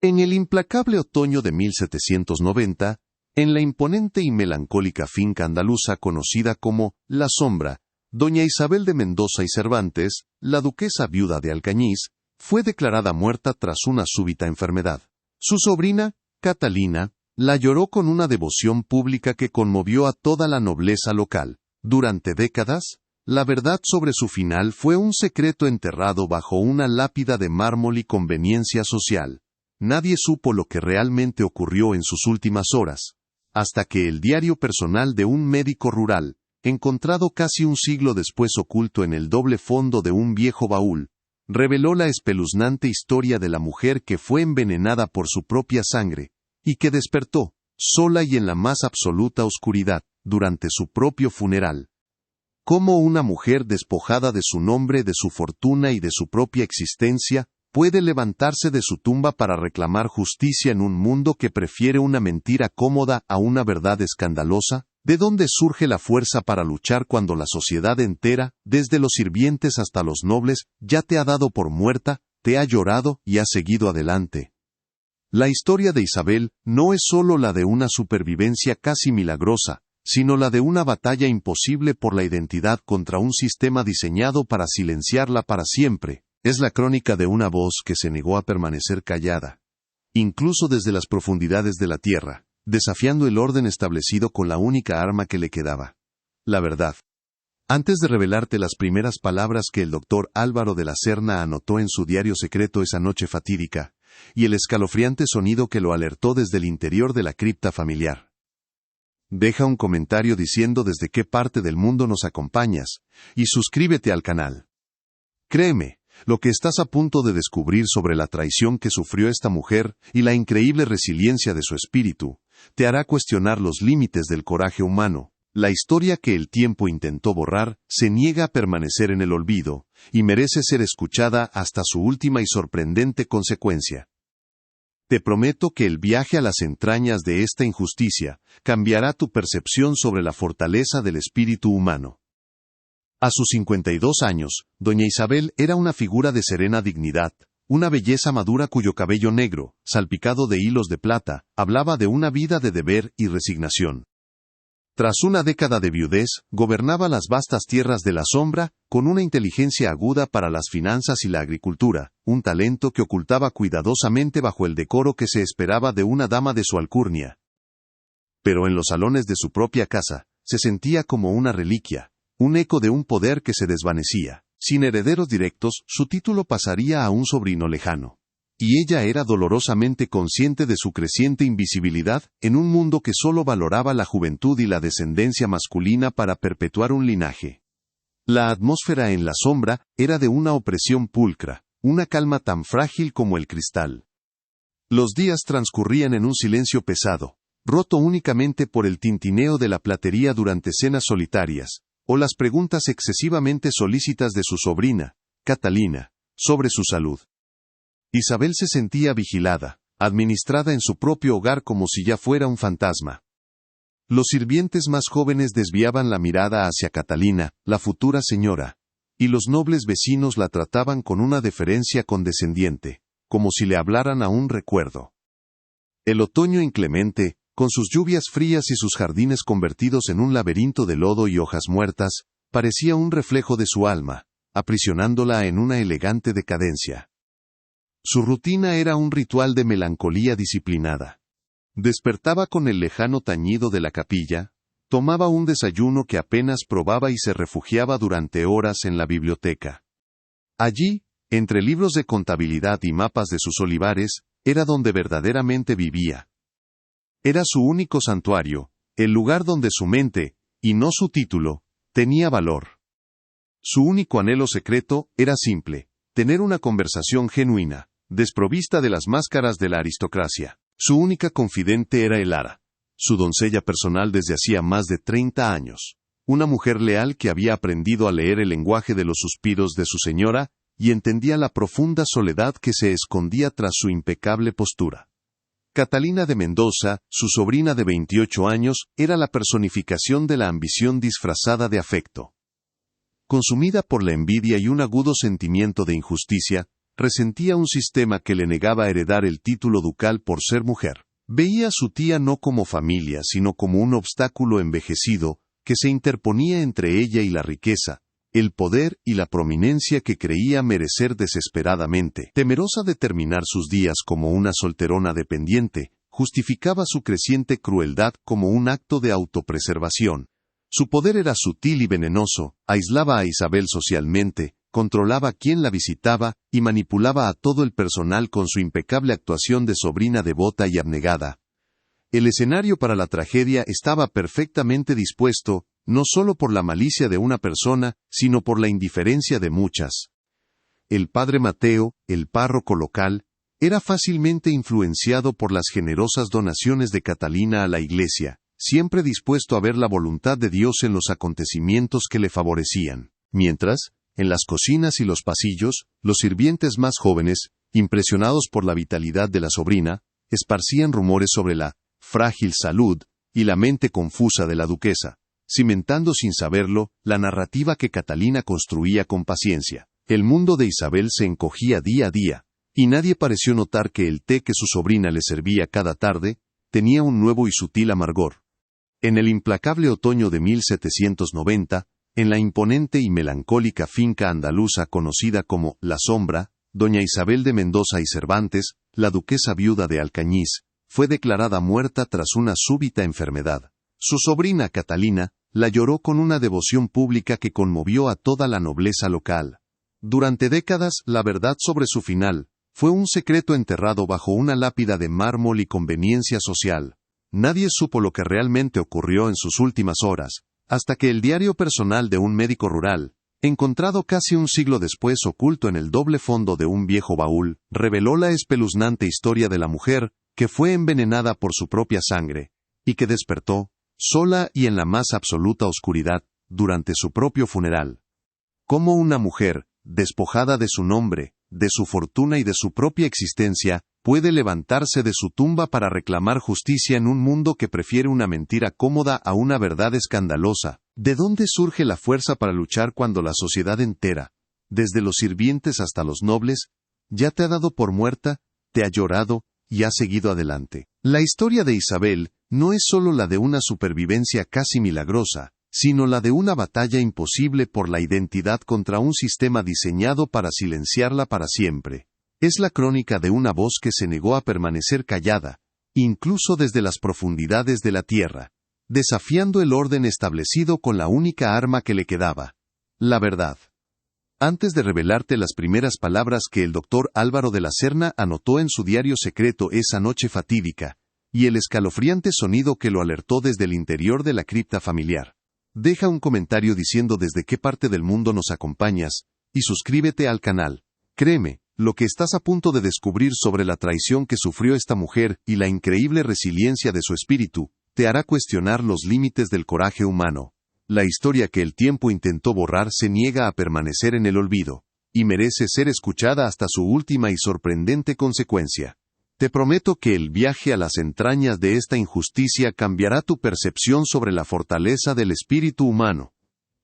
En el implacable otoño de 1790, en la imponente y melancólica finca andaluza conocida como La Sombra, doña Isabel de Mendoza y Cervantes, la duquesa viuda de Alcañiz, fue declarada muerta tras una súbita enfermedad. Su sobrina, Catalina, la lloró con una devoción pública que conmovió a toda la nobleza local. Durante décadas, la verdad sobre su final fue un secreto enterrado bajo una lápida de mármol y conveniencia social. Nadie supo lo que realmente ocurrió en sus últimas horas, hasta que el diario personal de un médico rural, encontrado casi un siglo después oculto en el doble fondo de un viejo baúl, reveló la espeluznante historia de la mujer que fue envenenada por su propia sangre, y que despertó, sola y en la más absoluta oscuridad, durante su propio funeral. Cómo una mujer despojada de su nombre, de su fortuna y de su propia existencia, puede levantarse de su tumba para reclamar justicia en un mundo que prefiere una mentira cómoda a una verdad escandalosa. ¿De dónde surge la fuerza para luchar cuando la sociedad entera, desde los sirvientes hasta los nobles, ya te ha dado por muerta, te ha llorado y ha seguido adelante? La historia de Isabel no es solo la de una supervivencia casi milagrosa, sino la de una batalla imposible por la identidad contra un sistema diseñado para silenciarla para siempre. Es la crónica de una voz que se negó a permanecer callada, incluso desde las profundidades de la tierra, desafiando el orden establecido con la única arma que le quedaba: la verdad. Antes de revelarte las primeras palabras que el doctor Álvaro de la Serna anotó en su diario secreto esa noche fatídica, y el escalofriante sonido que lo alertó desde el interior de la cripta familiar, deja un comentario diciendo desde qué parte del mundo nos acompañas, y suscríbete al canal. Créeme, lo que estás a punto de descubrir sobre la traición que sufrió esta mujer y la increíble resiliencia de su espíritu, te hará cuestionar los límites del coraje humano. La historia que el tiempo intentó borrar se niega a permanecer en el olvido, y merece ser escuchada hasta su última y sorprendente consecuencia. Te prometo que el viaje a las entrañas de esta injusticia cambiará tu percepción sobre la fortaleza del espíritu humano. A sus 52 años, doña Isabel era una figura de serena dignidad, una belleza madura cuyo cabello negro, salpicado de hilos de plata, hablaba de una vida de deber y resignación. Tras una década de viudez, gobernaba las vastas tierras de la Sombra, con una inteligencia aguda para las finanzas y la agricultura, un talento que ocultaba cuidadosamente bajo el decoro que se esperaba de una dama de su alcurnia. Pero en los salones de su propia casa, se sentía como una reliquia, un eco de un poder que se desvanecía. Sin herederos directos, su título pasaría a un sobrino lejano. Y ella era dolorosamente consciente de su creciente invisibilidad en un mundo que solo valoraba la juventud y la descendencia masculina para perpetuar un linaje. La atmósfera en La Sombra era de una opresión pulcra, una calma tan frágil como el cristal. Los días transcurrían en un silencio pesado, roto únicamente por el tintineo de la platería durante cenas solitarias, o las preguntas excesivamente solícitas de su sobrina, Catalina, sobre su salud. Isabel se sentía vigilada, administrada en su propio hogar como si ya fuera un fantasma. Los sirvientes más jóvenes desviaban la mirada hacia Catalina, la futura señora, y los nobles vecinos la trataban con una deferencia condescendiente, como si le hablaran a un recuerdo. El otoño inclemente, con sus lluvias frías y sus jardines convertidos en un laberinto de lodo y hojas muertas, parecía un reflejo de su alma, aprisionándola en una elegante decadencia. Su rutina era un ritual de melancolía disciplinada. Despertaba con el lejano tañido de la capilla, tomaba un desayuno que apenas probaba y se refugiaba durante horas en la biblioteca. Allí, entre libros de contabilidad y mapas de sus olivares, era donde verdaderamente vivía. Era su único santuario, el lugar donde su mente, y no su título, tenía valor. Su único anhelo secreto era simple: tener una conversación genuina, desprovista de las máscaras de la aristocracia. Su única confidente era Elara, su doncella personal desde hacía más de 30 años, una mujer leal que había aprendido a leer el lenguaje de los suspiros de su señora y entendía la profunda soledad que se escondía tras su impecable postura. Catalina de Mendoza, su sobrina de 28 años, era la personificación de la ambición disfrazada de afecto. Consumida por la envidia y un agudo sentimiento de injusticia, resentía un sistema que le negaba heredar el título ducal por ser mujer. Veía a su tía no como familia, sino como un obstáculo envejecido que se interponía entre ella y la riqueza, el poder y la prominencia que creía merecer desesperadamente. Temerosa de terminar sus días como una solterona dependiente, justificaba su creciente crueldad como un acto de autopreservación. Su poder era sutil y venenoso, aislaba a Isabel socialmente, controlaba quién la visitaba y manipulaba a todo el personal con su impecable actuación de sobrina devota y abnegada. El escenario para la tragedia estaba perfectamente dispuesto, no solo por la malicia de una persona, sino por la indiferencia de muchas. El padre Mateo, el párroco local, era fácilmente influenciado por las generosas donaciones de Catalina a la iglesia, siempre dispuesto a ver la voluntad de Dios en los acontecimientos que le favorecían. Mientras, en las cocinas y los pasillos, los sirvientes más jóvenes, impresionados por la vitalidad de la sobrina, esparcían rumores sobre la frágil salud y la mente confusa de la duquesa, cimentando sin saberlo la narrativa que Catalina construía con paciencia. El mundo de Isabel se encogía día a día, y nadie pareció notar que el té que su sobrina le servía cada tarde tenía un nuevo y sutil amargor. En el implacable otoño de 1790, en la imponente y melancólica finca andaluza conocida como La Sombra, doña Isabel de Mendoza y Cervantes, la duquesa viuda de Alcañiz, fue declarada muerta tras una súbita enfermedad. Su sobrina Catalina la lloró con una devoción pública que conmovió a toda la nobleza local. Durante décadas, la verdad sobre su final fue un secreto enterrado bajo una lápida de mármol y conveniencia social. Nadie supo lo que realmente ocurrió en sus últimas horas, hasta que el diario personal de un médico rural, encontrado casi un siglo después oculto en el doble fondo de un viejo baúl, reveló la espeluznante historia de la mujer que fue envenenada por su propia sangre, y que despertó, sola y en la más absoluta oscuridad, durante su propio funeral. Cómo una mujer, despojada de su nombre, de su fortuna y de su propia existencia, puede levantarse de su tumba para reclamar justicia en un mundo que prefiere una mentira cómoda a una verdad escandalosa. ¿De dónde surge la fuerza para luchar cuando la sociedad entera, desde los sirvientes hasta los nobles, ya te ha dado por muerta, te ha llorado y ha seguido adelante? La historia de Isabel no es solo la de una supervivencia casi milagrosa, sino la de una batalla imposible por la identidad contra un sistema diseñado para silenciarla para siempre. Es la crónica de una voz que se negó a permanecer callada, incluso desde las profundidades de la tierra, desafiando el orden establecido con la única arma que le quedaba: la verdad. Antes de revelarte las primeras palabras que el doctor Álvaro de la Serna anotó en su diario secreto esa noche fatídica, y el escalofriante sonido que lo alertó desde el interior de la cripta familiar, deja un comentario diciendo desde qué parte del mundo nos acompañas, y suscríbete al canal. Créeme, lo que estás a punto de descubrir sobre la traición que sufrió esta mujer y la increíble resiliencia de su espíritu, te hará cuestionar los límites del coraje humano. La historia que el tiempo intentó borrar se niega a permanecer en el olvido, y merece ser escuchada hasta su última y sorprendente consecuencia. Te prometo que el viaje a las entrañas de esta injusticia cambiará tu percepción sobre la fortaleza del espíritu humano.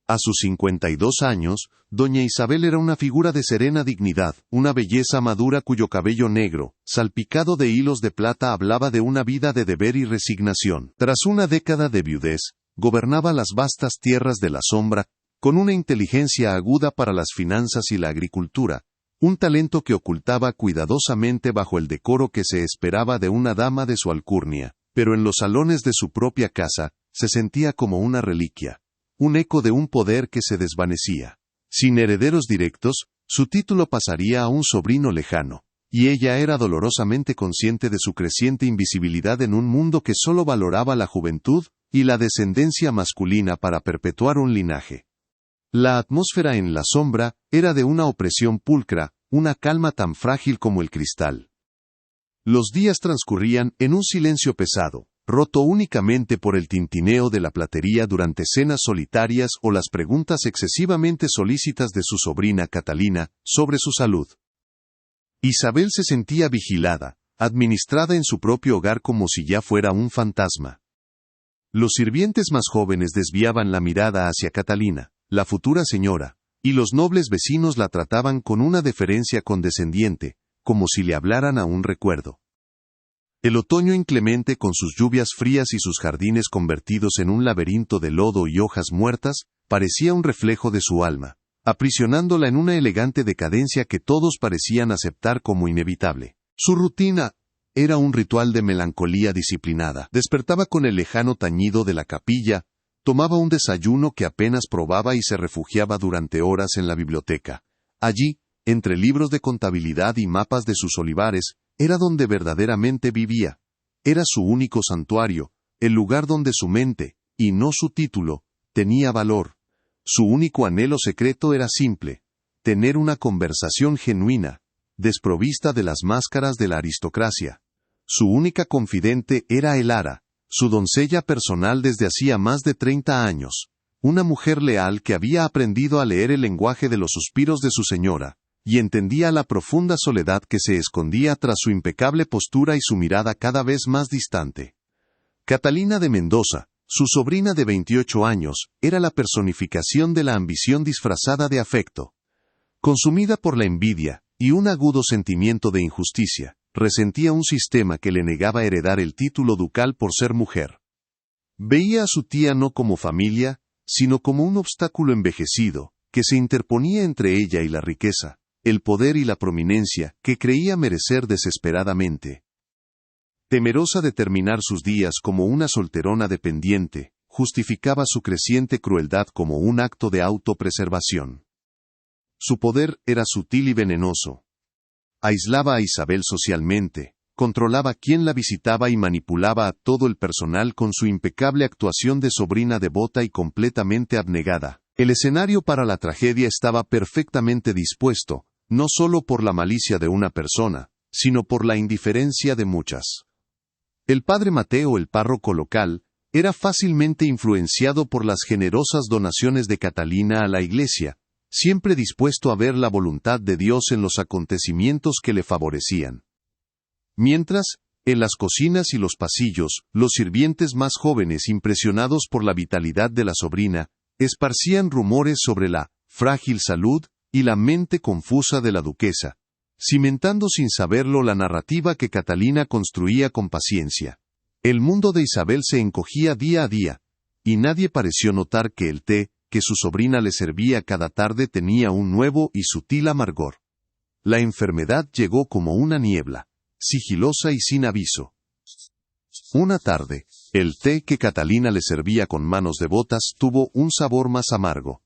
A sus 52 años, doña Isabel era una figura de serena dignidad, una belleza madura cuyo cabello negro, salpicado de hilos de plata, hablaba de una vida de deber y resignación. Tras una década de viudez, gobernaba las vastas tierras de la Sombra, con una inteligencia aguda para las finanzas y la agricultura, un talento que ocultaba cuidadosamente bajo el decoro que se esperaba de una dama de su alcurnia, pero en los salones de su propia casa, se sentía como una reliquia, un eco de un poder que se desvanecía. Sin herederos directos, su título pasaría a un sobrino lejano, y ella era dolorosamente consciente de su creciente invisibilidad en un mundo que solo valoraba la juventud y la descendencia masculina para perpetuar un linaje. La atmósfera en La Sombra era de una opresión pulcra, una calma tan frágil como el cristal. Los días transcurrían en un silencio pesado, roto únicamente por el tintineo de la platería durante cenas solitarias o las preguntas excesivamente solícitas de su sobrina Catalina sobre su salud. Isabel se sentía vigilada, administrada en su propio hogar como si ya fuera un fantasma. Los sirvientes más jóvenes desviaban la mirada hacia Catalina, la futura señora, y los nobles vecinos la trataban con una deferencia condescendiente, como si le hablaran a un recuerdo. El otoño inclemente con sus lluvias frías y sus jardines convertidos en un laberinto de lodo y hojas muertas, parecía un reflejo de su alma, aprisionándola en una elegante decadencia que todos parecían aceptar como inevitable. Su rutina era un ritual de melancolía disciplinada. Despertaba con el lejano tañido de la capilla, tomaba un desayuno que apenas probaba y se refugiaba durante horas en la biblioteca. Allí, entre libros de contabilidad y mapas de sus olivares, era donde verdaderamente vivía. Era su único santuario, el lugar donde su mente, y no su título, tenía valor. Su único anhelo secreto era simple: tener una conversación genuina, desprovista de las máscaras de la aristocracia. Su única confidente era Elara, su doncella personal desde hacía más de 30 años, una mujer leal que había aprendido a leer el lenguaje de los suspiros de su señora, y entendía la profunda soledad que se escondía tras su impecable postura y su mirada cada vez más distante. Catalina de Mendoza, su sobrina de 28 años, era la personificación de la ambición disfrazada de afecto. Consumida por la envidia y un agudo sentimiento de injusticia, resentía un sistema que le negaba heredar el título ducal por ser mujer. Veía a su tía no como familia, sino como un obstáculo envejecido, que se interponía entre ella y la riqueza, el poder y la prominencia que creía merecer desesperadamente. Temerosa de terminar sus días como una solterona dependiente, justificaba su creciente crueldad como un acto de autopreservación. Su poder era sutil y venenoso. Aislaba a Isabel socialmente, controlaba quién la visitaba y manipulaba a todo el personal con su impecable actuación de sobrina devota y completamente abnegada. El escenario para la tragedia estaba perfectamente dispuesto, no solo por la malicia de una persona, sino por la indiferencia de muchas. El padre Mateo, el párroco local, era fácilmente influenciado por las generosas donaciones de Catalina a la iglesia, siempre dispuesto a ver la voluntad de Dios en los acontecimientos que le favorecían. Mientras, en las cocinas y los pasillos, los sirvientes más jóvenes, impresionados por la vitalidad de la sobrina, esparcían rumores sobre la frágil salud y la mente confusa de la duquesa, cimentando sin saberlo la narrativa que Catalina construía con paciencia. El mundo de Isabel se encogía día a día, y nadie pareció notar que el té que su sobrina le servía cada tarde tenía un nuevo y sutil amargor. La enfermedad llegó como una niebla, sigilosa y sin aviso. Una tarde, el té que Catalina le servía con manos devotas tuvo un sabor más amargo.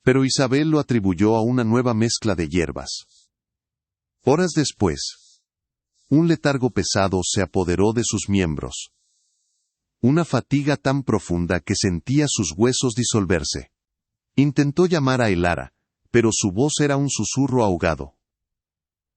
Pero Isabel lo atribuyó a una nueva mezcla de hierbas. Horas después, un letargo pesado se apoderó de sus miembros. Una fatiga tan profunda que sentía sus huesos disolverse. Intentó llamar a Elara, pero su voz era un susurro ahogado.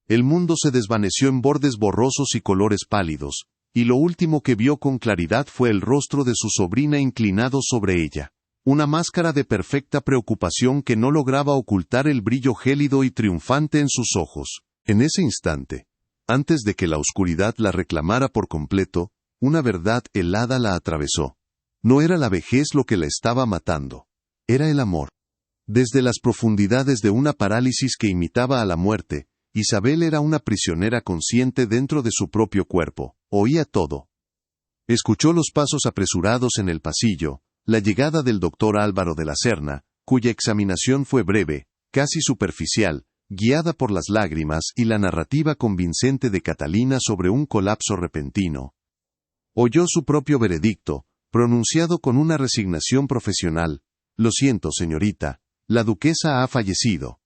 El mundo se desvaneció en bordes borrosos y colores pálidos, y lo último que vio con claridad fue el rostro de su sobrina inclinado sobre ella. Una máscara de perfecta preocupación que no lograba ocultar el brillo gélido y triunfante en sus ojos. En ese instante, antes de que la oscuridad la reclamara por completo, una verdad helada la atravesó. No era la vejez lo que la estaba matando. Era el amor. Desde las profundidades de una parálisis que imitaba a la muerte, Isabel era una prisionera consciente dentro de su propio cuerpo. Oía todo. Escuchó los pasos apresurados en el pasillo, la llegada del doctor Álvaro de la Serna, cuya examinación fue breve, casi superficial, guiada por las lágrimas y la narrativa convincente de Catalina sobre un colapso repentino. Oyó su propio veredicto, pronunciado con una resignación profesional: «Lo siento, señorita, la duquesa ha fallecido».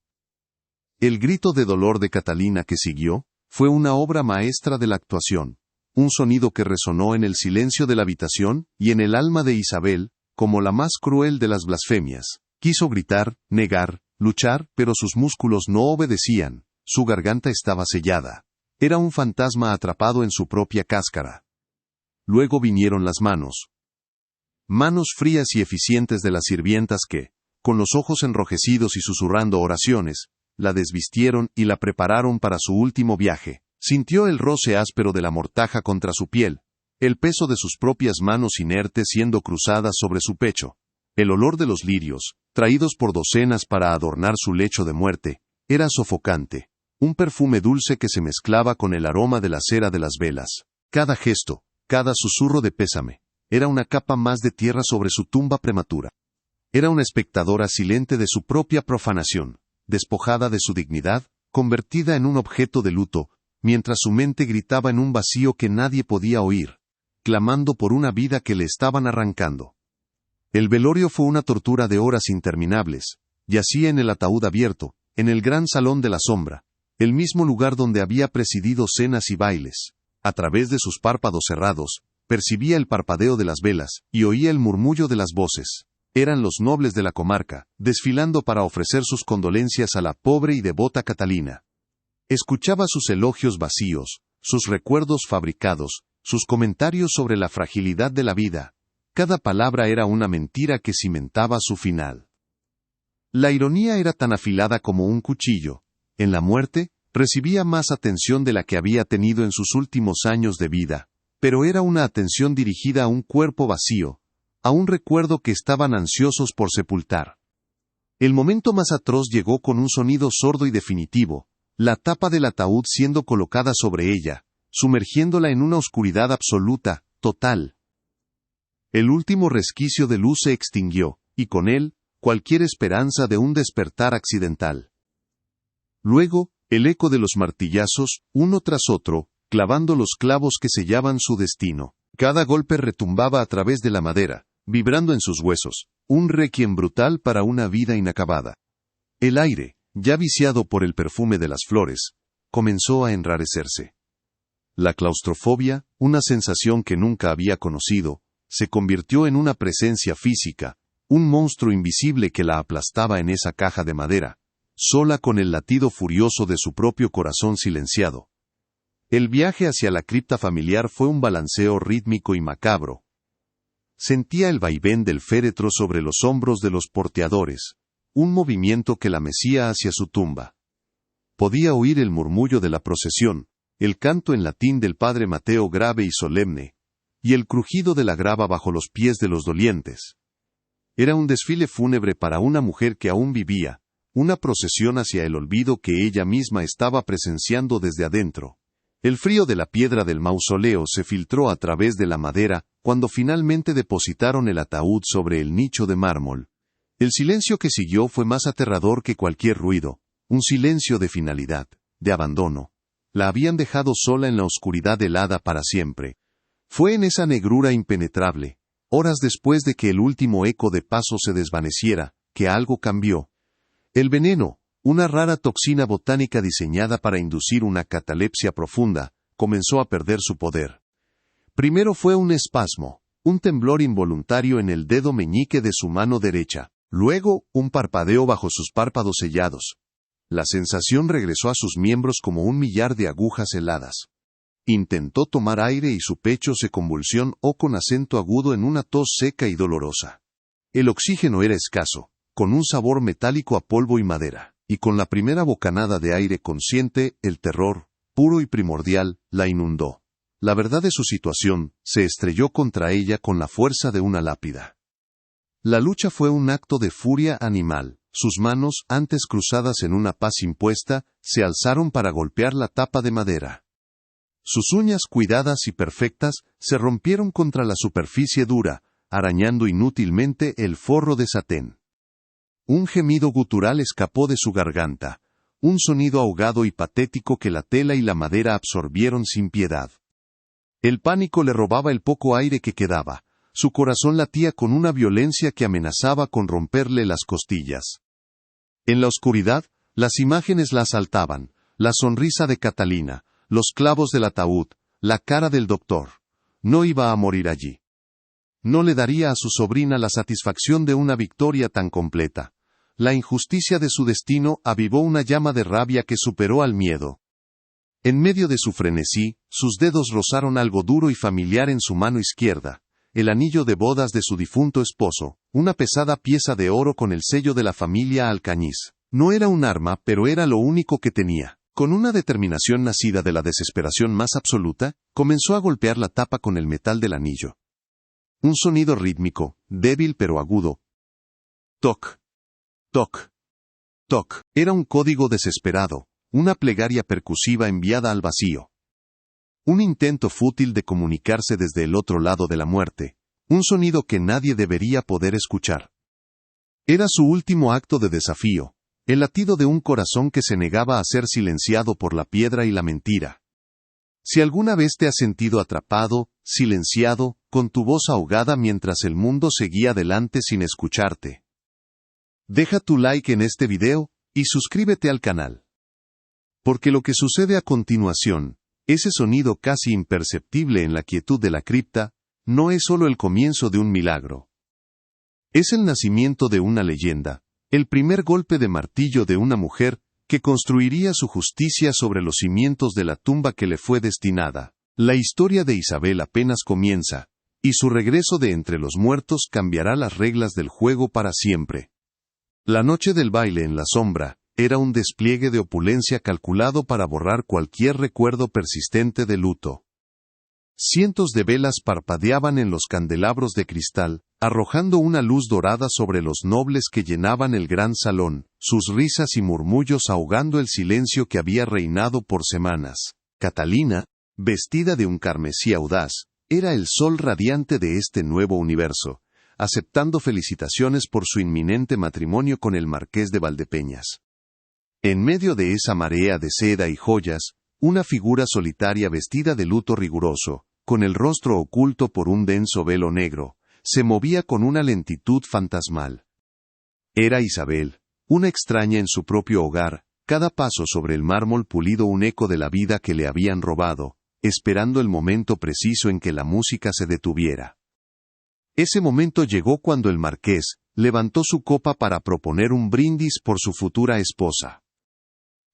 El grito de dolor de Catalina que siguió, fue una obra maestra de la actuación, un sonido que resonó en el silencio de la habitación y en el alma de Isabel, como la más cruel de las blasfemias. Quiso gritar, negar, luchar, pero sus músculos no obedecían, su garganta estaba sellada. Era un fantasma atrapado en su propia cáscara. Luego vinieron las manos. Manos frías y eficientes de las sirvientas que, con los ojos enrojecidos y susurrando oraciones, la desvistieron y la prepararon para su último viaje. Sintió el roce áspero de la mortaja contra su piel, el peso de sus propias manos inertes siendo cruzadas sobre su pecho, el olor de los lirios, traídos por docenas para adornar su lecho de muerte, era sofocante. Un perfume dulce que se mezclaba con el aroma de la cera de las velas. Cada gesto, cada susurro de pésame, era una capa más de tierra sobre su tumba prematura. Era una espectadora silente de su propia profanación, despojada de su dignidad, convertida en un objeto de luto, mientras su mente gritaba en un vacío que nadie podía oír, clamando por una vida que le estaban arrancando. El velorio fue una tortura de horas interminables. Yacía en el ataúd abierto, en el gran salón de la sombra, el mismo lugar donde había presidido cenas y bailes. A través de sus párpados cerrados, percibía el parpadeo de las velas, y oía el murmullo de las voces. Eran los nobles de la comarca, desfilando para ofrecer sus condolencias a la pobre y devota Catalina. Escuchaba sus elogios vacíos, sus recuerdos fabricados, sus comentarios sobre la fragilidad de la vida. Cada palabra era una mentira que cimentaba su final. La ironía era tan afilada como un cuchillo. En la muerte, recibía más atención de la que había tenido en sus últimos años de vida, pero era una atención dirigida a un cuerpo vacío, a un recuerdo que estaban ansiosos por sepultar. El momento más atroz llegó con un sonido sordo y definitivo, la tapa del ataúd siendo colocada sobre ella, sumergiéndola en una oscuridad absoluta, total. El último resquicio de luz se extinguió, y con él, cualquier esperanza de un despertar accidental. Luego, el eco de los martillazos, uno tras otro, clavando los clavos que sellaban su destino. Cada golpe retumbaba a través de la madera, vibrando en sus huesos, un requiem brutal para una vida inacabada. El aire, ya viciado por el perfume de las flores, comenzó a enrarecerse. La claustrofobia, una sensación que nunca había conocido, se convirtió en una presencia física, un monstruo invisible que la aplastaba en esa caja de madera, sola con el latido furioso de su propio corazón silenciado. El viaje hacia la cripta familiar fue un balanceo rítmico y macabro. Sentía el vaivén del féretro sobre los hombros de los porteadores, un movimiento que la mecía hacia su tumba. Podía oír el murmullo de la procesión, el canto en latín del padre Mateo grave y solemne, y el crujido de la grava bajo los pies de los dolientes. Era un desfile fúnebre para una mujer que aún vivía, una procesión hacia el olvido que ella misma estaba presenciando desde adentro. El frío de la piedra del mausoleo se filtró a través de la madera cuando finalmente depositaron el ataúd sobre el nicho de mármol. El silencio que siguió fue más aterrador que cualquier ruido, un silencio de finalidad, de abandono. La habían dejado sola en la oscuridad helada para siempre. Fue en esa negrura impenetrable, horas después de que el último eco de paso se desvaneciera, que algo cambió. El veneno, una rara toxina botánica diseñada para inducir una catalepsia profunda, comenzó a perder su poder. Primero fue un espasmo, un temblor involuntario en el dedo meñique de su mano derecha, luego un parpadeo bajo sus párpados sellados. La sensación regresó a sus miembros como un millar de agujas heladas. Intentó tomar aire y su pecho se convulsionó con acento agudo en una tos seca y dolorosa. El oxígeno era escaso, con un sabor metálico a polvo y madera. Y con la primera bocanada de aire consciente, el terror, puro y primordial, la inundó. La verdad de su situación se estrelló contra ella con la fuerza de una lápida. La lucha fue un acto de furia animal. Sus manos, antes cruzadas en una paz impuesta, se alzaron para golpear la tapa de madera. Sus uñas cuidadas y perfectas se rompieron contra la superficie dura, arañando inútilmente el forro de satén. Un gemido gutural escapó de su garganta, un sonido ahogado y patético que la tela y la madera absorbieron sin piedad. El pánico le robaba el poco aire que quedaba, su corazón latía con una violencia que amenazaba con romperle las costillas. En la oscuridad, las imágenes la asaltaban, la sonrisa de Catalina, los clavos del ataúd, la cara del doctor. No iba a morir allí. No le daría a su sobrina la satisfacción de una victoria tan completa. La injusticia de su destino avivó una llama de rabia que superó al miedo. En medio de su frenesí, sus dedos rozaron algo duro y familiar en su mano izquierda, el anillo de bodas de su difunto esposo, una pesada pieza de oro con el sello de la familia Alcañiz. No era un arma, pero era lo único que tenía. Con una determinación nacida de la desesperación más absoluta, comenzó a golpear la tapa con el metal del anillo. Un sonido rítmico, débil pero agudo. Toc. Toc, toc, era un código desesperado, una plegaria percusiva enviada al vacío. Un intento fútil de comunicarse desde el otro lado de la muerte, un sonido que nadie debería poder escuchar. Era su último acto de desafío, el latido de un corazón que se negaba a ser silenciado por la piedra y la mentira. Si alguna vez te has sentido atrapado, silenciado, con tu voz ahogada mientras el mundo seguía adelante sin escucharte, deja tu like en este video, y suscríbete al canal. Porque lo que sucede a continuación, ese sonido casi imperceptible en la quietud de la cripta, no es solo el comienzo de un milagro. Es el nacimiento de una leyenda, el primer golpe de martillo de una mujer que construiría su justicia sobre los cimientos de la tumba que le fue destinada. La historia de Isabel apenas comienza, y su regreso de entre los muertos cambiará las reglas del juego para siempre. La noche del baile en la sombra era un despliegue de opulencia calculado para borrar cualquier recuerdo persistente de luto. Cientos de velas parpadeaban en los candelabros de cristal, arrojando una luz dorada sobre los nobles que llenaban el gran salón, sus risas y murmullos ahogando el silencio que había reinado por semanas. Catalina, vestida de un carmesí audaz, era el sol radiante de este nuevo universo, aceptando felicitaciones por su inminente matrimonio con el marqués de Valdepeñas. En medio de esa marea de seda y joyas, una figura solitaria vestida de luto riguroso, con el rostro oculto por un denso velo negro, se movía con una lentitud fantasmal. Era Isabel, una extraña en su propio hogar, cada paso sobre el mármol pulido un eco de la vida que le habían robado, esperando el momento preciso en que la música se detuviera. Ese momento llegó cuando el marqués levantó su copa para proponer un brindis por su futura esposa.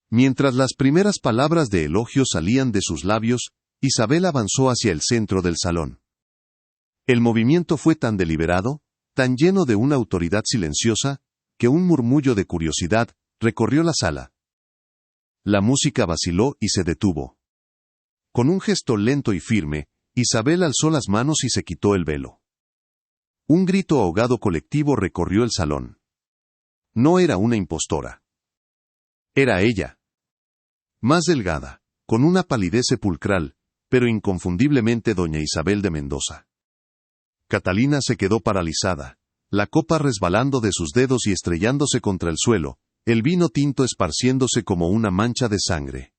Mientras las primeras palabras de elogio salían de sus labios, Isabel avanzó hacia el centro del salón. El movimiento fue tan deliberado, tan lleno de una autoridad silenciosa, que un murmullo de curiosidad recorrió la sala. La música vaciló y se detuvo. Con un gesto lento y firme, Isabel alzó las manos y se quitó el velo. Un grito ahogado colectivo recorrió el salón. No era una impostora. Era ella. Más delgada, con una palidez sepulcral, pero inconfundiblemente doña Isabel de Mendoza. Catalina se quedó paralizada, la copa resbalando de sus dedos y estrellándose contra el suelo, el vino tinto esparciéndose como una mancha de sangre.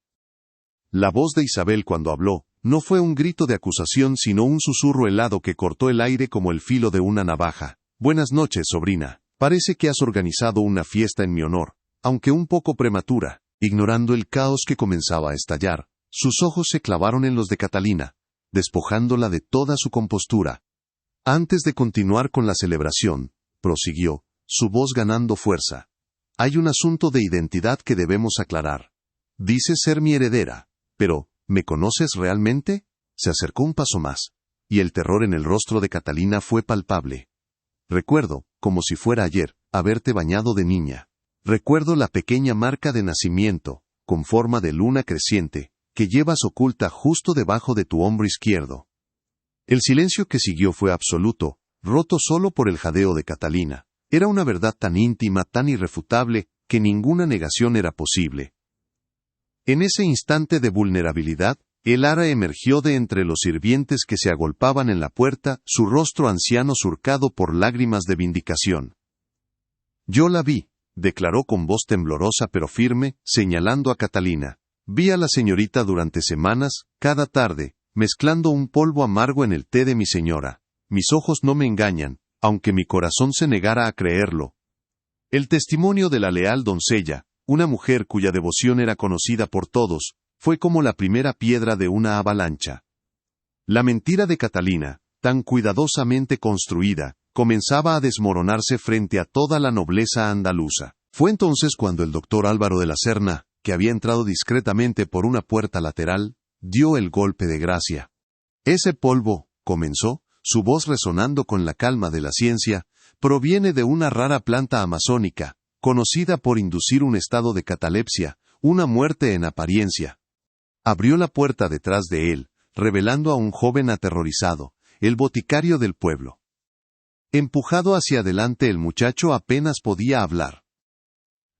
La voz de Isabel cuando habló, no fue un grito de acusación sino un susurro helado que cortó el aire como el filo de una navaja. Buenas noches, sobrina. Parece que has organizado una fiesta en mi honor, aunque un poco prematura. Ignorando el caos que comenzaba a estallar, sus ojos se clavaron en los de Catalina, despojándola de toda su compostura. Antes de continuar con la celebración, prosiguió, su voz ganando fuerza. Hay un asunto de identidad que debemos aclarar. Dices ser mi heredera, pero, ¿me conoces realmente? Se acercó un paso más, y el terror en el rostro de Catalina fue palpable. Recuerdo, como si fuera ayer, haberte bañado de niña. Recuerdo la pequeña marca de nacimiento, con forma de luna creciente, que llevas oculta justo debajo de tu hombro izquierdo. El silencio que siguió fue absoluto, roto solo por el jadeo de Catalina. Era una verdad tan íntima, tan irrefutable, que ninguna negación era posible. En ese instante de vulnerabilidad, el ara emergió de entre los sirvientes que se agolpaban en la puerta, su rostro anciano surcado por lágrimas de vindicación. Yo la vi, declaró con voz temblorosa pero firme, señalando a Catalina. Vi a la señorita durante semanas, cada tarde, mezclando un polvo amargo en el té de mi señora. Mis ojos no me engañan, aunque mi corazón se negara a creerlo. El testimonio de la leal doncella, una mujer cuya devoción era conocida por todos, fue como la primera piedra de una avalancha. La mentira de Catalina, tan cuidadosamente construida, comenzaba a desmoronarse frente a toda la nobleza andaluza. Fue entonces cuando el doctor Álvaro de la Serna, que había entrado discretamente por una puerta lateral, dio el golpe de gracia. Ese polvo, comenzó, su voz resonando con la calma de la ciencia, proviene de una rara planta amazónica, conocida por inducir un estado de catalepsia, una muerte en apariencia. Abrió la puerta detrás de él, revelando a un joven aterrorizado, el boticario del pueblo. Empujado hacia adelante el muchacho apenas podía hablar.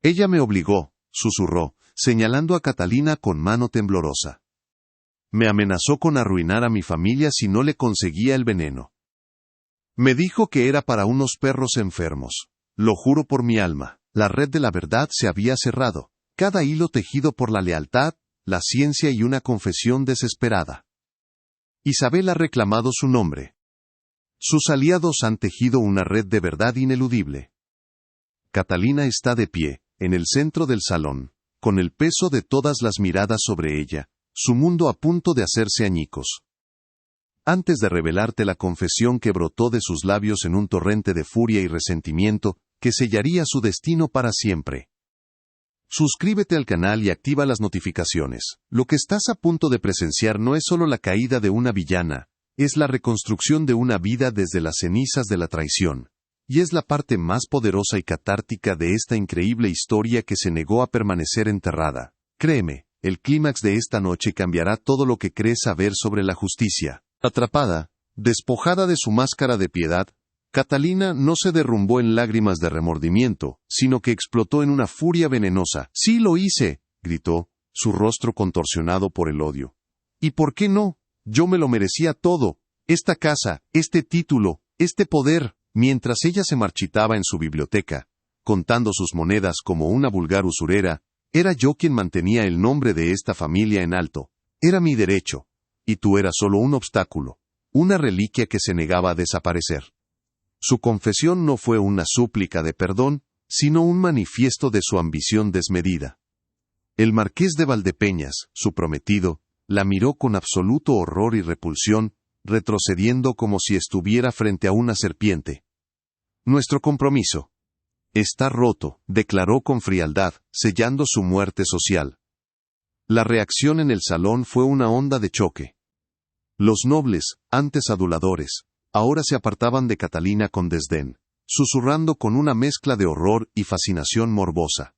Ella me obligó, susurró, señalando a Catalina con mano temblorosa. Me amenazó con arruinar a mi familia si no le conseguía el veneno. Me dijo que era para unos perros enfermos. Lo juro por mi alma, la red de la verdad se había cerrado, cada hilo tejido por la lealtad, la ciencia y una confesión desesperada. Isabel ha reclamado su nombre. Sus aliados han tejido una red de verdad ineludible. Catalina está de pie, en el centro del salón, con el peso de todas las miradas sobre ella, su mundo a punto de hacerse añicos. Antes de revelarte la confesión que brotó de sus labios en un torrente de furia y resentimiento, que sellaría su destino para siempre. Suscríbete al canal y activa las notificaciones. Lo que estás a punto de presenciar no es solo la caída de una villana, es la reconstrucción de una vida desde las cenizas de la traición. Y es la parte más poderosa y catártica de esta increíble historia que se negó a permanecer enterrada. Créeme, el clímax de esta noche cambiará todo lo que crees saber sobre la justicia. Atrapada, despojada de su máscara de piedad, Catalina no se derrumbó en lágrimas de remordimiento, sino que explotó en una furia venenosa. «¡Sí lo hice!», gritó, su rostro contorsionado por el odio. «¿Y por qué no? Yo me lo merecía todo. Esta casa, este título, este poder». Mientras ella se marchitaba en su biblioteca, contando sus monedas como una vulgar usurera, era yo quien mantenía el nombre de esta familia en alto. Era mi derecho. Y tú eras solo un obstáculo, una reliquia que se negaba a desaparecer. Su confesión no fue una súplica de perdón, sino un manifiesto de su ambición desmedida. El marqués de Valdepeñas, su prometido, la miró con absoluto horror y repulsión, retrocediendo como si estuviera frente a una serpiente. «Nuestro compromiso está roto», declaró con frialdad, sellando su muerte social. La reacción en el salón fue una onda de choque. Los nobles, antes aduladores, ahora se apartaban de Catalina con desdén, susurrando con una mezcla de horror y fascinación morbosa.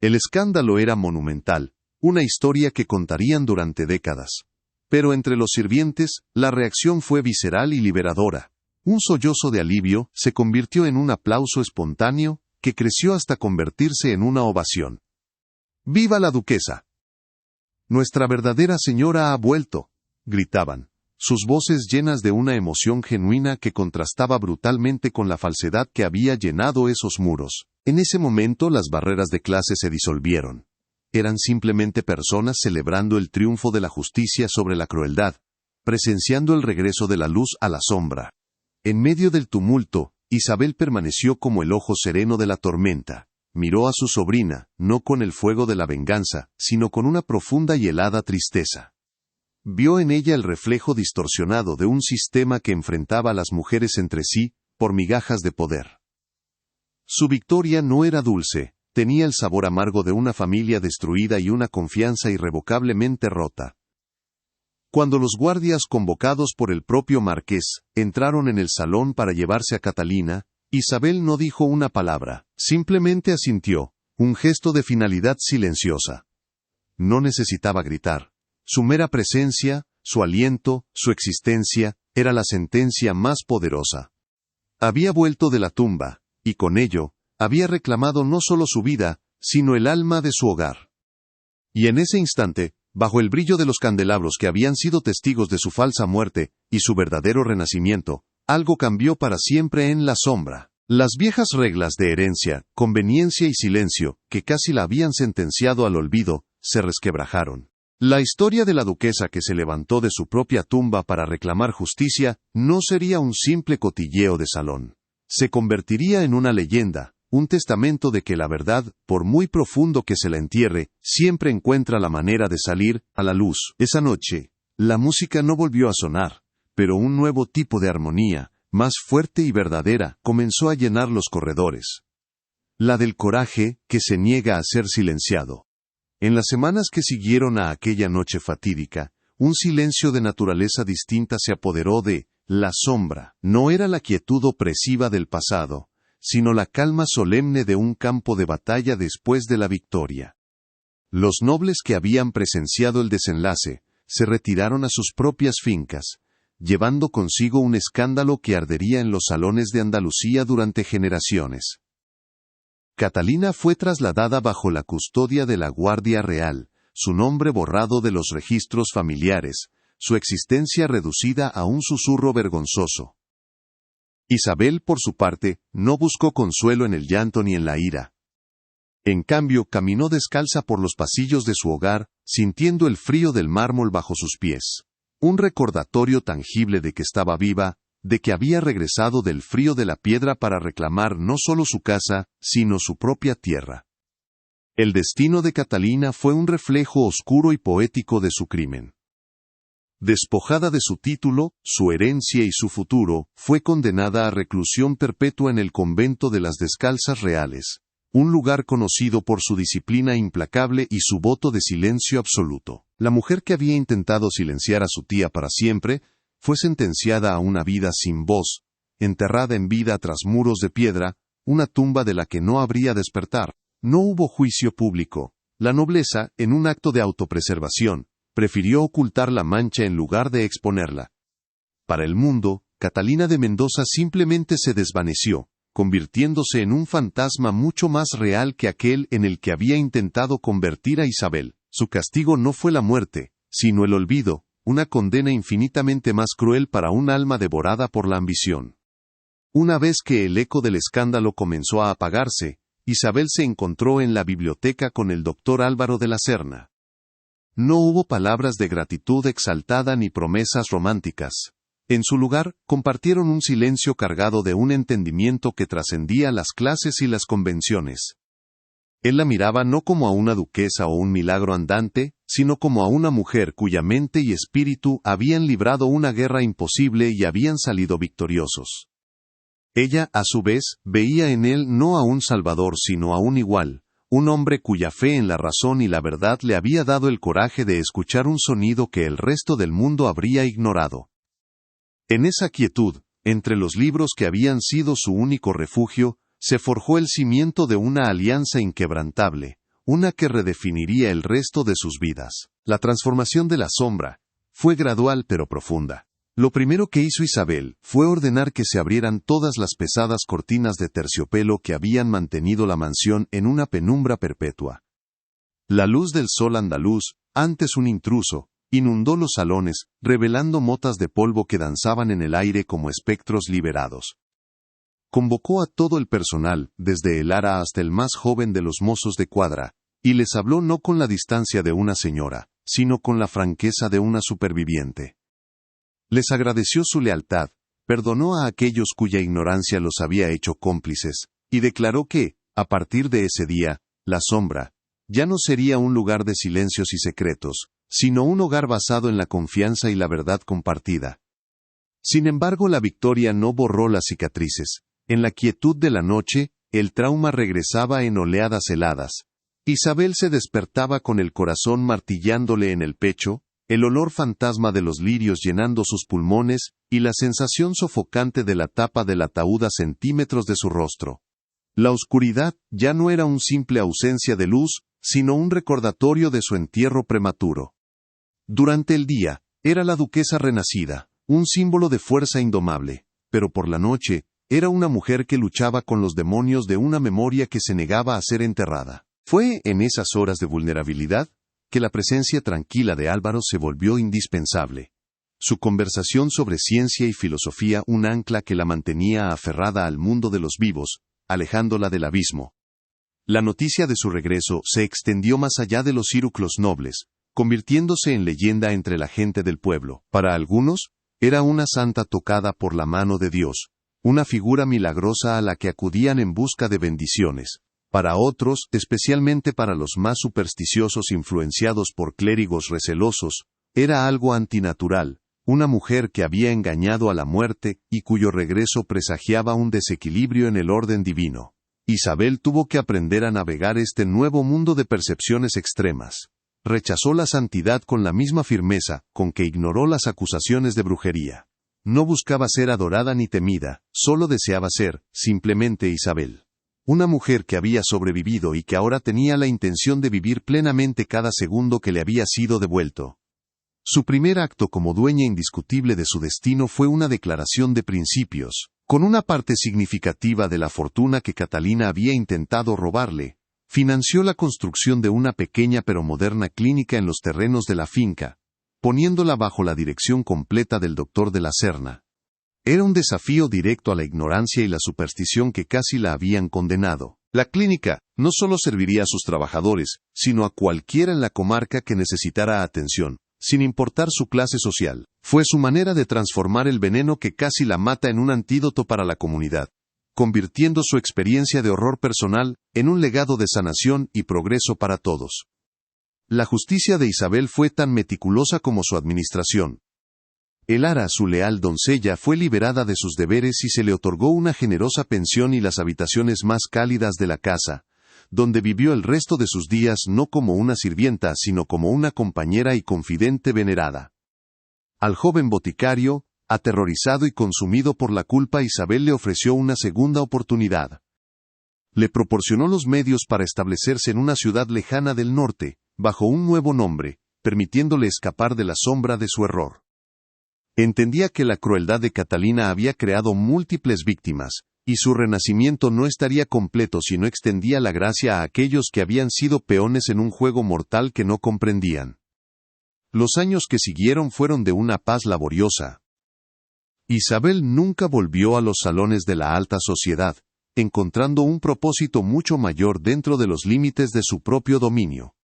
El escándalo era monumental, una historia que contarían durante décadas. Pero entre los sirvientes, la reacción fue visceral y liberadora. Un sollozo de alivio se convirtió en un aplauso espontáneo, que creció hasta convertirse en una ovación. «¡Viva la duquesa! Nuestra verdadera señora ha vuelto», gritaban, sus voces llenas de una emoción genuina que contrastaba brutalmente con la falsedad que había llenado esos muros. En ese momento las barreras de clase se disolvieron. Eran simplemente personas celebrando el triunfo de la justicia sobre la crueldad, presenciando el regreso de la luz a la sombra. En medio del tumulto, Isabel permaneció como el ojo sereno de la tormenta. Miró a su sobrina, no con el fuego de la venganza, sino con una profunda y helada tristeza. Vio en ella el reflejo distorsionado de un sistema que enfrentaba a las mujeres entre sí, por migajas de poder. Su victoria no era dulce. Tenía el sabor amargo de una familia destruida y una confianza irrevocablemente rota. Cuando los guardias convocados por el propio marqués entraron en el salón para llevarse a Catalina, Isabel no dijo una palabra, simplemente asintió, un gesto de finalidad silenciosa. No necesitaba gritar. Su mera presencia, su aliento, su existencia, era la sentencia más poderosa. Había vuelto de la tumba, y con ello, había reclamado no solo su vida, sino el alma de su hogar. Y en ese instante, bajo el brillo de los candelabros que habían sido testigos de su falsa muerte y su verdadero renacimiento, algo cambió para siempre en la sombra. Las viejas reglas de herencia, conveniencia y silencio, que casi la habían sentenciado al olvido, se resquebrajaron. La historia de la duquesa que se levantó de su propia tumba para reclamar justicia no sería un simple cotilleo de salón. Se convertiría en una leyenda, un testamento de que la verdad, por muy profundo que se la entierre, siempre encuentra la manera de salir a la luz. Esa noche, la música no volvió a sonar, pero un nuevo tipo de armonía, más fuerte y verdadera, comenzó a llenar los corredores. La del coraje, que se niega a ser silenciado. En las semanas que siguieron a aquella noche fatídica, un silencio de naturaleza distinta se apoderó de la sombra. No era la quietud opresiva del pasado, sino la calma solemne de un campo de batalla después de la victoria. Los nobles que habían presenciado el desenlace, se retiraron a sus propias fincas, llevando consigo un escándalo que ardería en los salones de Andalucía durante generaciones. Catalina fue trasladada bajo la custodia de la Guardia Real, su nombre borrado de los registros familiares, su existencia reducida a un susurro vergonzoso. Isabel, por su parte, no buscó consuelo en el llanto ni en la ira. En cambio, caminó descalza por los pasillos de su hogar, sintiendo el frío del mármol bajo sus pies. Un recordatorio tangible de que estaba viva, de que había regresado del frío de la piedra para reclamar no solo su casa, sino su propia tierra. El destino de Catalina fue un reflejo oscuro y poético de su crimen. Despojada de su título, su herencia y su futuro, fue condenada a reclusión perpetua en el convento de las Descalzas Reales, un lugar conocido por su disciplina implacable y su voto de silencio absoluto. La mujer que había intentado silenciar a su tía para siempre, fue sentenciada a una vida sin voz, enterrada en vida tras muros de piedra, una tumba de la que no habría despertar. No hubo juicio público. La nobleza, en un acto de autopreservación, prefirió ocultar la mancha en lugar de exponerla. Para el mundo, Catalina de Mendoza simplemente se desvaneció, convirtiéndose en un fantasma mucho más real que aquel en el que había intentado convertir a Isabel. Su castigo no fue la muerte, sino el olvido, una condena infinitamente más cruel para un alma devorada por la ambición. Una vez que el eco del escándalo comenzó a apagarse, Isabel se encontró en la biblioteca con el doctor Álvaro de la Serna. No hubo palabras de gratitud exaltada ni promesas románticas. En su lugar, compartieron un silencio cargado de un entendimiento que trascendía las clases y las convenciones. Él la miraba no como a una duquesa o un milagro andante, sino como a una mujer cuya mente y espíritu habían librado una guerra imposible y habían salido victoriosos. Ella, a su vez, veía en él no a un salvador sino a un igual, un hombre cuya fe en la razón y la verdad le había dado el coraje de escuchar un sonido que el resto del mundo habría ignorado. En esa quietud, entre los libros que habían sido su único refugio, se forjó el cimiento de una alianza inquebrantable, una que redefiniría el resto de sus vidas. La transformación de la sombra fue gradual pero profunda. Lo primero que hizo Isabel fue ordenar que se abrieran todas las pesadas cortinas de terciopelo que habían mantenido la mansión en una penumbra perpetua. La luz del sol andaluz, antes un intruso, inundó los salones, revelando motas de polvo que danzaban en el aire como espectros liberados. Convocó a todo el personal, desde el ara hasta el más joven de los mozos de cuadra, y les habló no con la distancia de una señora, sino con la franqueza de una superviviente. Les agradeció su lealtad, perdonó a aquellos cuya ignorancia los había hecho cómplices, y declaró que, a partir de ese día, la sombra, ya no sería un lugar de silencios y secretos, sino un hogar basado en la confianza y la verdad compartida. Sin embargo, la victoria no borró las cicatrices. En la quietud de la noche, el trauma regresaba en oleadas heladas. Isabel se despertaba con el corazón martillándole en el pecho, el olor fantasma de los lirios llenando sus pulmones, y la sensación sofocante de la tapa del ataúd a centímetros de su rostro. La oscuridad ya no era un simple ausencia de luz, sino un recordatorio de su entierro prematuro. Durante el día, era la duquesa renacida, un símbolo de fuerza indomable, pero por la noche, era una mujer que luchaba con los demonios de una memoria que se negaba a ser enterrada. Fue en esas horas de vulnerabilidad que la presencia tranquila de Álvaro se volvió indispensable. Su conversación sobre ciencia y filosofía un ancla que la mantenía aferrada al mundo de los vivos, alejándola del abismo. La noticia de su regreso se extendió más allá de los círculos nobles, convirtiéndose en leyenda entre la gente del pueblo. Para algunos, era una santa tocada por la mano de Dios, una figura milagrosa a la que acudían en busca de bendiciones. Para otros, especialmente para los más supersticiosos influenciados por clérigos recelosos, era algo antinatural, una mujer que había engañado a la muerte y cuyo regreso presagiaba un desequilibrio en el orden divino. Isabel tuvo que aprender a navegar este nuevo mundo de percepciones extremas. Rechazó la santidad con la misma firmeza con que ignoró las acusaciones de brujería. No buscaba ser adorada ni temida, solo deseaba ser, simplemente Isabel. Una mujer que había sobrevivido y que ahora tenía la intención de vivir plenamente cada segundo que le había sido devuelto. Su primer acto como dueña indiscutible de su destino fue una declaración de principios, Con una parte significativa de la fortuna que Catalina había intentado robarle, financió la construcción de una pequeña pero moderna clínica en los terrenos de la finca, poniéndola bajo la dirección completa del doctor de la Serna. Era un desafío directo a la ignorancia y la superstición que casi la habían condenado. La clínica no solo serviría a sus trabajadores, sino a cualquiera en la comarca que necesitara atención, sin importar su clase social. Fue su manera de transformar el veneno que casi la mata en un antídoto para la comunidad, convirtiendo su experiencia de horror personal en un legado de sanación y progreso para todos. La justicia de Isabel fue tan meticulosa como su administración. Elara, su leal doncella, fue liberada de sus deberes y se le otorgó una generosa pensión y las habitaciones más cálidas de la casa, donde vivió el resto de sus días no como una sirvienta, sino como una compañera y confidente venerada. Al joven boticario, aterrorizado y consumido por la culpa, Isabel le ofreció una segunda oportunidad. Le proporcionó los medios para establecerse en una ciudad lejana del norte, bajo un nuevo nombre, permitiéndole escapar de la sombra de su error. Entendía que la crueldad de Catalina había creado múltiples víctimas, y su renacimiento no estaría completo si no extendía la gracia a aquellos que habían sido peones en un juego mortal que no comprendían. Los años que siguieron fueron de una paz laboriosa. Isabel nunca volvió a los salones de la alta sociedad, encontrando un propósito mucho mayor dentro de los límites de su propio dominio.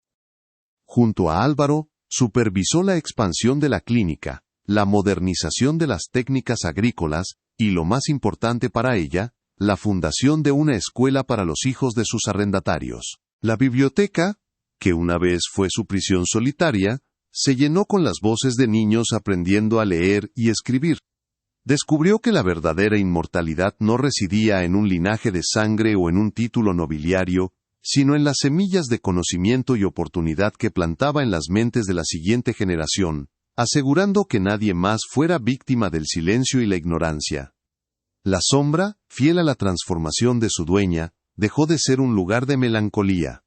Junto a Álvaro, supervisó la expansión de la clínica, la modernización de las técnicas agrícolas, y lo más importante para ella, la fundación de una escuela para los hijos de sus arrendatarios. La biblioteca, que una vez fue su prisión solitaria, se llenó con las voces de niños aprendiendo a leer y escribir. Descubrió que la verdadera inmortalidad no residía en un linaje de sangre o en un título nobiliario, sino en las semillas de conocimiento y oportunidad que plantaba en las mentes de la siguiente generación, asegurando que nadie más fuera víctima del silencio y la ignorancia. La sombra, fiel a la transformación de su dueña, dejó de ser un lugar de melancolía.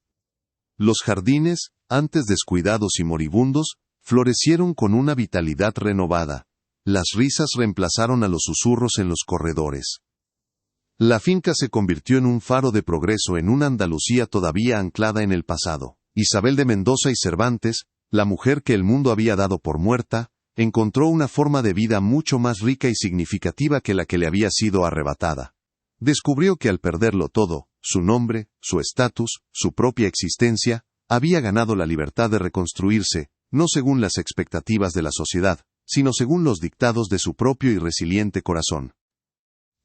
Los jardines, antes descuidados y moribundos, florecieron con una vitalidad renovada. Las risas reemplazaron a los susurros en los corredores. La finca se convirtió en un faro de progreso en una Andalucía todavía anclada en el pasado. Isabel de Mendoza y Cervantes, la mujer que el mundo había dado por muerta, encontró una forma de vida mucho más rica y significativa que la que le había sido arrebatada. Descubrió que al perderlo todo, su nombre, su estatus, su propia existencia, había ganado la libertad de reconstruirse, no según las expectativas de la sociedad, sino según los dictados de su propio y resiliente corazón.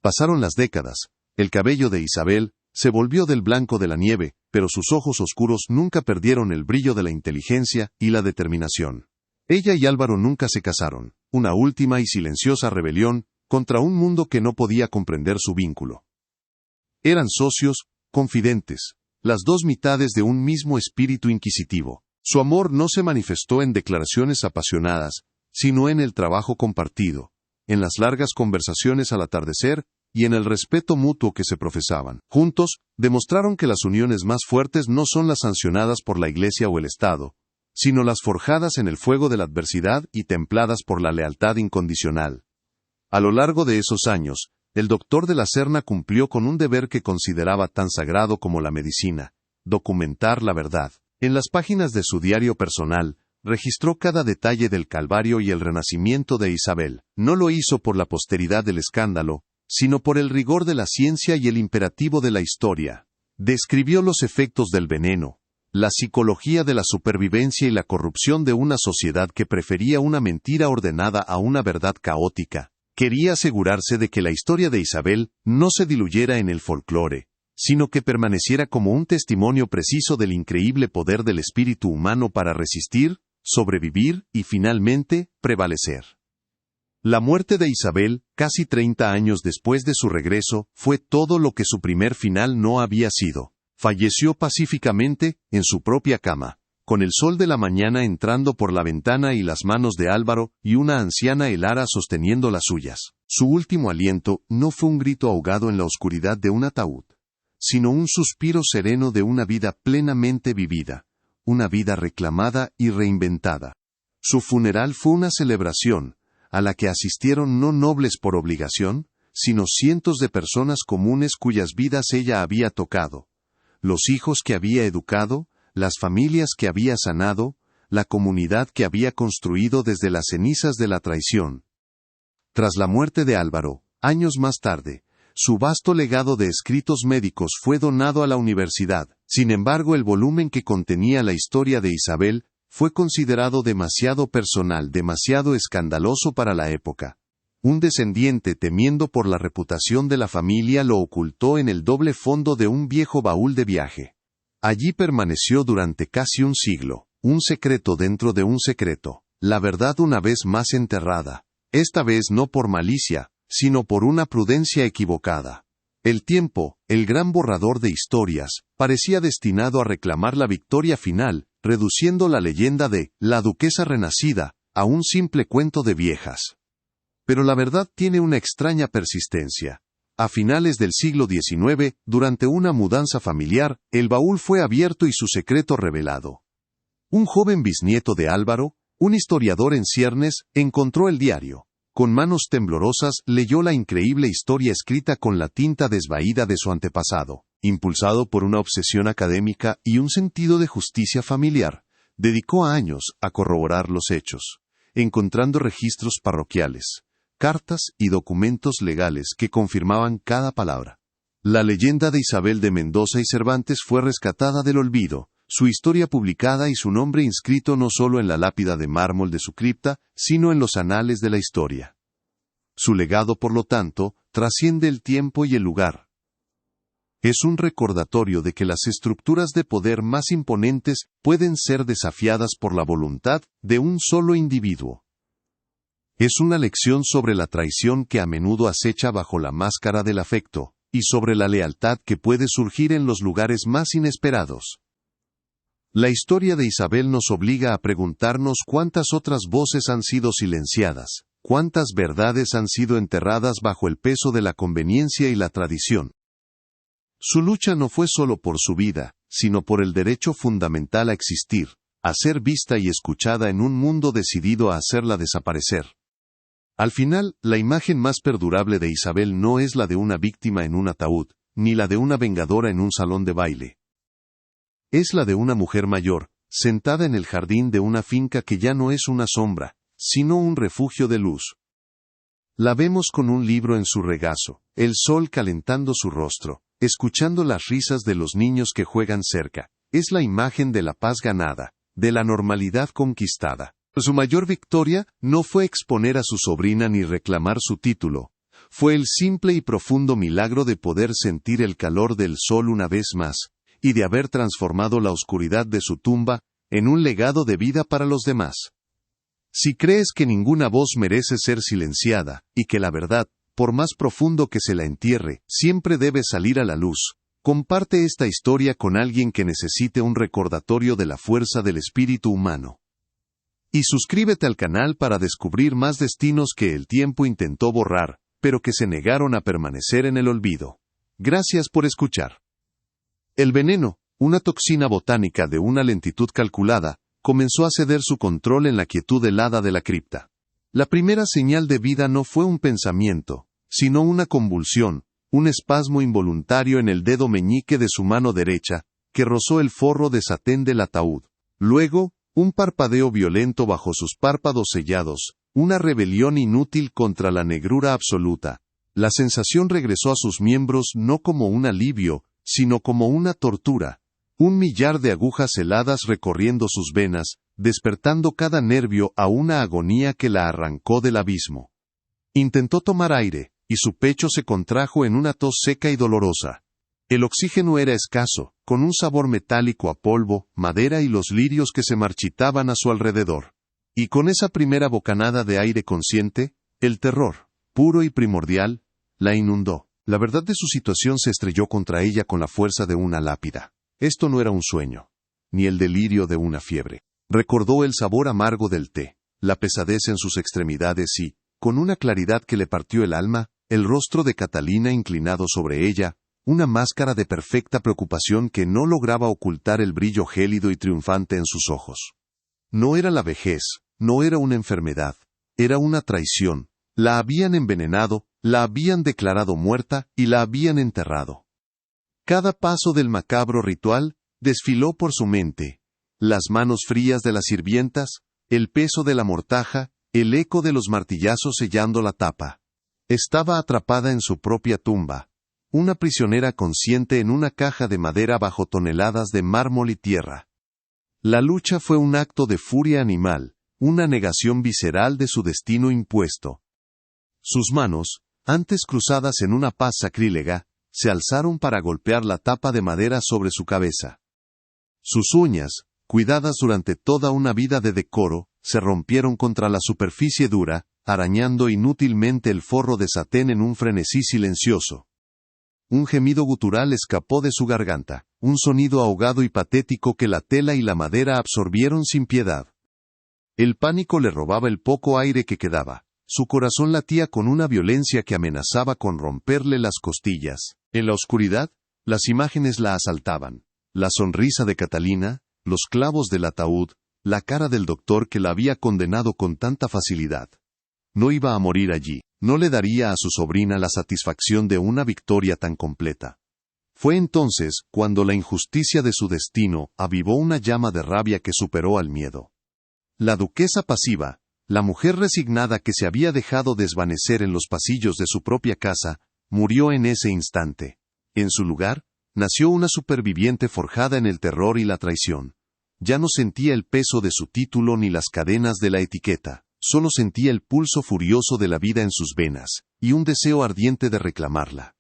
Pasaron las décadas, el cabello de Isabel se volvió del blanco de la nieve, pero sus ojos oscuros nunca perdieron el brillo de la inteligencia y la determinación. Ella y Álvaro nunca se casaron, una última y silenciosa rebelión contra un mundo que no podía comprender su vínculo. Eran socios, confidentes, las dos mitades de un mismo espíritu inquisitivo. Su amor no se manifestó en declaraciones apasionadas, sino en el trabajo compartido, en las largas conversaciones al atardecer y en el respeto mutuo que se profesaban. Juntos, demostraron que las uniones más fuertes no son las sancionadas por la Iglesia o el Estado, sino las forjadas en el fuego de la adversidad y templadas por la lealtad incondicional. A lo largo de esos años, el doctor de la Serna cumplió con un deber que consideraba tan sagrado como la medicina: documentar la verdad. En las páginas de su diario personal, registró cada detalle del Calvario y el renacimiento de Isabel. No lo hizo por la posteridad del escándalo, sino por el rigor de la ciencia y el imperativo de la historia. Describió los efectos del veneno, la psicología de la supervivencia y la corrupción de una sociedad que prefería una mentira ordenada a una verdad caótica. Quería asegurarse de que la historia de Isabel no se diluyera en el folclore, sino que permaneciera como un testimonio preciso del increíble poder del espíritu humano para resistir, sobrevivir y finalmente prevalecer. La muerte de Isabel, casi 30 años después de su regreso, fue todo lo que su primer final no había sido. Falleció pacíficamente, en su propia cama, con el sol de la mañana entrando por la ventana y las manos de Álvaro y una anciana Elara sosteniendo las suyas. Su último aliento no fue un grito ahogado en la oscuridad de un ataúd, sino un suspiro sereno de una vida plenamente vivida, una vida reclamada y reinventada. Su funeral fue una celebración, a la que asistieron no nobles por obligación, sino cientos de personas comunes cuyas vidas ella había tocado. Los hijos que había educado, las familias que había sanado, la comunidad que había construido desde las cenizas de la traición. Tras la muerte de Álvaro, años más tarde, su vasto legado de escritos médicos fue donado a la universidad. Sin embargo, el volumen que contenía la historia de Isabel fue considerado demasiado personal, demasiado escandaloso para la época. Un descendiente, temiendo por la reputación de la familia, lo ocultó en el doble fondo de un viejo baúl de viaje. Allí permaneció durante casi un siglo, un secreto dentro de un secreto, la verdad una vez más enterrada, esta vez no por malicia, sino por una prudencia equivocada. El tiempo, el gran borrador de historias, parecía destinado a reclamar la victoria final, reduciendo la leyenda de la duquesa renacida a un simple cuento de viejas. Pero la verdad tiene una extraña persistencia. A finales del siglo XIX, durante una mudanza familiar, el baúl fue abierto y su secreto revelado. Un joven bisnieto de Álvaro, un historiador en ciernes, encontró el diario. Con manos temblorosas leyó la increíble historia escrita con la tinta desvaída de su antepasado. Impulsado por una obsesión académica y un sentido de justicia familiar, dedicó años a corroborar los hechos, encontrando registros parroquiales, cartas y documentos legales que confirmaban cada palabra. La leyenda de Isabel de Mendoza y Cervantes fue rescatada del olvido, su historia publicada y su nombre inscrito no solo en la lápida de mármol de su cripta, sino en los anales de la historia. Su legado, por lo tanto, trasciende el tiempo y el lugar. Es un recordatorio de que las estructuras de poder más imponentes pueden ser desafiadas por la voluntad de un solo individuo. Es una lección sobre la traición que a menudo acecha bajo la máscara del afecto, y sobre la lealtad que puede surgir en los lugares más inesperados. La historia de Isabel nos obliga a preguntarnos cuántas otras voces han sido silenciadas, cuántas verdades han sido enterradas bajo el peso de la conveniencia y la tradición. Su lucha no fue solo por su vida, sino por el derecho fundamental a existir, a ser vista y escuchada en un mundo decidido a hacerla desaparecer. Al final, la imagen más perdurable de Isabel no es la de una víctima en un ataúd, ni la de una vengadora en un salón de baile. Es la de una mujer mayor, sentada en el jardín de una finca que ya no es una sombra, sino un refugio de luz. La vemos con un libro en su regazo, el sol calentando su rostro, escuchando las risas de los niños que juegan cerca. Es la imagen de la paz ganada, de la normalidad conquistada. Su mayor victoria no fue exponer a su sobrina ni reclamar su título. Fue el simple y profundo milagro de poder sentir el calor del sol una vez más, y de haber transformado la oscuridad de su tumba en un legado de vida para los demás. Si crees que ninguna voz merece ser silenciada, y que la verdad, por más profundo que se la entierre, siempre debe salir a la luz, comparte esta historia con alguien que necesite un recordatorio de la fuerza del espíritu humano. Y suscríbete al canal para descubrir más destinos que el tiempo intentó borrar, pero que se negaron a permanecer en el olvido. Gracias por escuchar. El veneno, una toxina botánica de una lentitud calculada, comenzó a ceder su control en la quietud helada de la cripta. La primera señal de vida no fue un pensamiento, sino una convulsión, un espasmo involuntario en el dedo meñique de su mano derecha, que rozó el forro de satén del ataúd. Luego, un parpadeo violento bajo sus párpados sellados, una rebelión inútil contra la negrura absoluta. La sensación regresó a sus miembros no como un alivio, sino como una tortura. Un millar de agujas heladas recorriendo sus venas, despertando cada nervio a una agonía que la arrancó del abismo. Intentó tomar aire, y su pecho se contrajo en una tos seca y dolorosa. El oxígeno era escaso, con un sabor metálico a polvo, madera y los lirios que se marchitaban a su alrededor. Y con esa primera bocanada de aire consciente, el terror, puro y primordial, la inundó. La verdad de su situación se estrelló contra ella con la fuerza de una lápida. Esto no era un sueño, ni el delirio de una fiebre. Recordó el sabor amargo del té, la pesadez en sus extremidades y, con una claridad que le partió el alma, el rostro de Catalina inclinado sobre ella, una máscara de perfecta preocupación que no lograba ocultar el brillo gélido y triunfante en sus ojos. No era la vejez, no era una enfermedad, era una traición. La habían envenenado, La habían declarado muerta y la habían enterrado. Cada paso del macabro ritual desfiló por su mente. Las manos frías de las sirvientas, el peso de la mortaja, el eco de los martillazos sellando la tapa. Estaba atrapada en su propia tumba, una prisionera consciente en una caja de madera bajo toneladas de mármol y tierra. La lucha fue un acto de furia animal, una negación visceral de su destino impuesto. Sus manos, antes cruzadas en una paz sacrílega, se alzaron para golpear la tapa de madera sobre su cabeza. Sus uñas, cuidadas durante toda una vida de decoro, se rompieron contra la superficie dura, arañando inútilmente el forro de satén en un frenesí silencioso. Un gemido gutural escapó de su garganta, un sonido ahogado y patético que la tela y la madera absorbieron sin piedad. El pánico le robaba el poco aire que quedaba. Su corazón latía con una violencia que amenazaba con romperle las costillas. En la oscuridad, las imágenes la asaltaban. La sonrisa de Catalina, los clavos del ataúd, la cara del doctor que la había condenado con tanta facilidad. No iba a morir allí, no le daría a su sobrina la satisfacción de una victoria tan completa. Fue entonces cuando la injusticia de su destino avivó una llama de rabia que superó al miedo. La duquesa pasiva, la mujer resignada que se había dejado desvanecer en los pasillos de su propia casa, murió en ese instante. En su lugar, nació una superviviente forjada en el terror y la traición. Ya no sentía el peso de su título ni las cadenas de la etiqueta, solo sentía el pulso furioso de la vida en sus venas, y un deseo ardiente de reclamarla.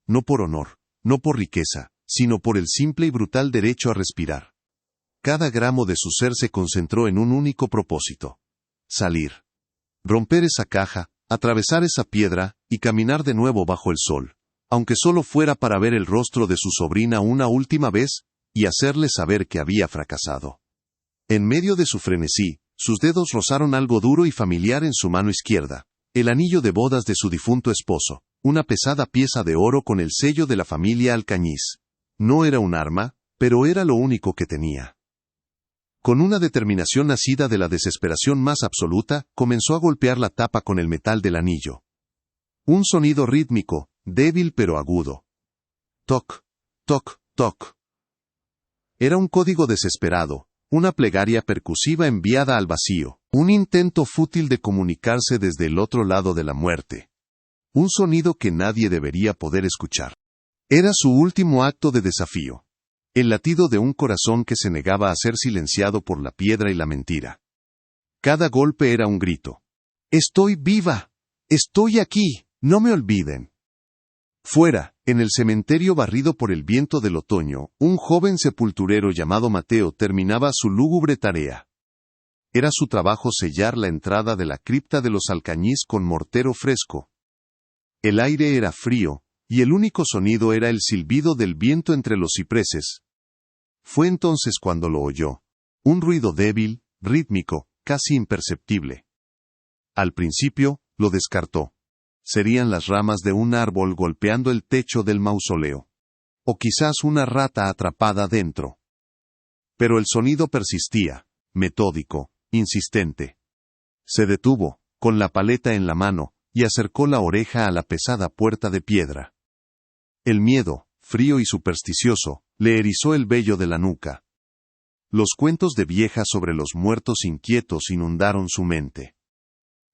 No por honor, no por riqueza, sino por el simple y brutal derecho a respirar. Cada gramo de su ser se concentró en un único propósito: salir. Romper esa caja, atravesar esa piedra, y caminar de nuevo bajo el sol, aunque solo fuera para ver el rostro de su sobrina una última vez, y hacerle saber que había fracasado. En medio de su frenesí, sus dedos rozaron algo duro y familiar en su mano izquierda, el anillo de bodas de su difunto esposo, una pesada pieza de oro con el sello de la familia Alcañiz. No era un arma, pero era lo único que tenía. Con una determinación nacida de la desesperación más absoluta, comenzó a golpear la tapa con el metal del anillo. Un sonido rítmico, débil pero agudo. Toc, toc, toc. Era un código desesperado, una plegaria percusiva enviada al vacío, un intento fútil de comunicarse desde el otro lado de la muerte. Un sonido que nadie debería poder escuchar. Era su último acto de desafío. El latido de un corazón que se negaba a ser silenciado por la piedra y la mentira. Cada golpe era un grito. «¡Estoy viva! ¡Estoy aquí! ¡No me olviden!». Fuera, en el cementerio barrido por el viento del otoño, un joven sepulturero llamado Mateo terminaba su lúgubre tarea. Era su trabajo sellar la entrada de la cripta de los Alcañiz con mortero fresco. El aire era frío, y el único sonido era el silbido del viento entre los cipreses. Fue entonces cuando lo oyó. Un ruido débil, rítmico, casi imperceptible. Al principio, lo descartó. Serían las ramas de un árbol golpeando el techo del mausoleo. O quizás una rata atrapada dentro. Pero el sonido persistía, metódico, insistente. Se detuvo, con la paleta en la mano, y acercó la oreja a la pesada puerta de piedra. El miedo, frío y supersticioso, le erizó el vello de la nuca. Los cuentos de vieja sobre los muertos inquietos inundaron su mente.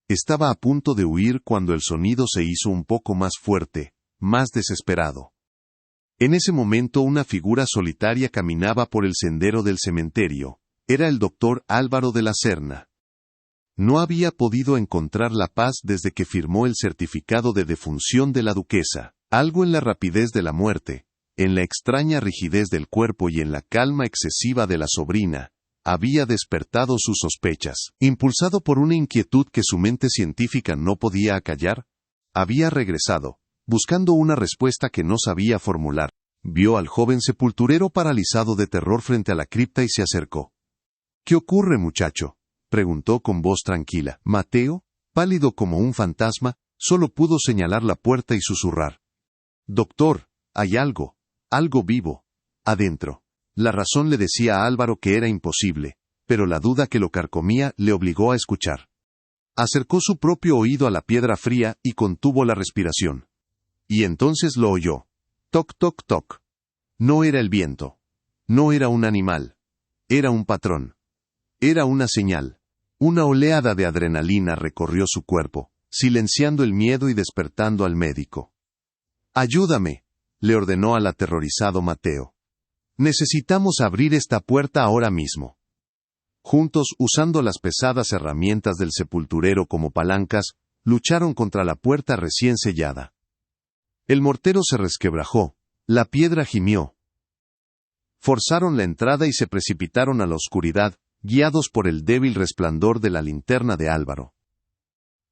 Estaba a punto de huir cuando el sonido se hizo un poco más fuerte, más desesperado. En ese momento una figura solitaria caminaba por el sendero del cementerio. Era el doctor Álvaro de la Serna. No había podido encontrar la paz desde que firmó el certificado de defunción de la duquesa. Algo en la rapidez de la muerte, en la extraña rigidez del cuerpo y en la calma excesiva de la sobrina, había despertado sus sospechas. Impulsado por una inquietud que su mente científica no podía acallar, había regresado, buscando una respuesta que no sabía formular. Vio al joven sepulturero paralizado de terror frente a la cripta y se acercó. «¿Qué ocurre, muchacho?», preguntó con voz tranquila. Mateo, pálido como un fantasma, solo pudo señalar la puerta y susurrar: «Doctor, hay algo vivo, adentro». La razón le decía a Álvaro que era imposible, pero la duda que lo carcomía le obligó a escuchar. Acercó su propio oído a la piedra fría y contuvo la respiración. Y entonces lo oyó. Toc, toc, toc. No era el viento. No era un animal. Era un patrón. Era una señal. Una oleada de adrenalina recorrió su cuerpo, silenciando el miedo y despertando al médico. «Ayúdame», le ordenó al aterrorizado Mateo. «Necesitamos abrir esta puerta ahora mismo». Juntos, usando las pesadas herramientas del sepulturero como palancas, lucharon contra la puerta recién sellada. El mortero se resquebrajó, la piedra gimió. Forzaron la entrada y se precipitaron a la oscuridad, guiados por el débil resplandor de la linterna de Álvaro.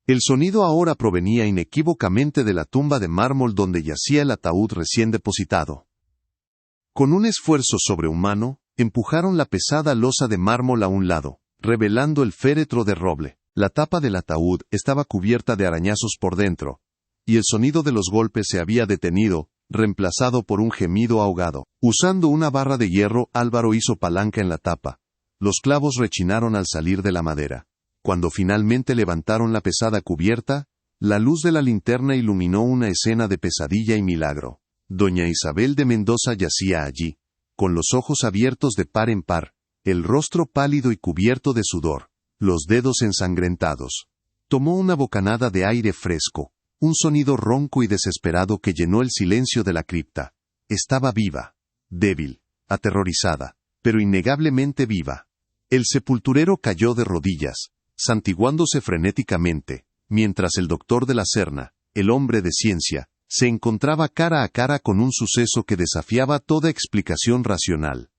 El sonido ahora provenía inequívocamente de la tumba de mármol donde yacía el ataúd recién depositado. Con un esfuerzo sobrehumano, empujaron la pesada losa de mármol a un lado, revelando el féretro de roble. La tapa del ataúd estaba cubierta de arañazos por dentro, y el sonido de los golpes se había detenido, reemplazado por un gemido ahogado. Usando una barra de hierro, Álvaro hizo palanca en la tapa. Los clavos rechinaron al salir de la madera. Cuando finalmente levantaron la pesada cubierta, la luz de la linterna iluminó una escena de pesadilla y milagro. Doña Isabel de Mendoza yacía allí, con los ojos abiertos de par en par, el rostro pálido y cubierto de sudor, los dedos ensangrentados. Tomó una bocanada de aire fresco, un sonido ronco y desesperado que llenó el silencio de la cripta. Estaba viva, débil, aterrorizada, pero innegablemente viva. El sepulturero cayó de rodillas, santiguándose frenéticamente, mientras el doctor de la Serna, el hombre de ciencia, se encontraba cara a cara con un suceso que desafiaba toda explicación racional.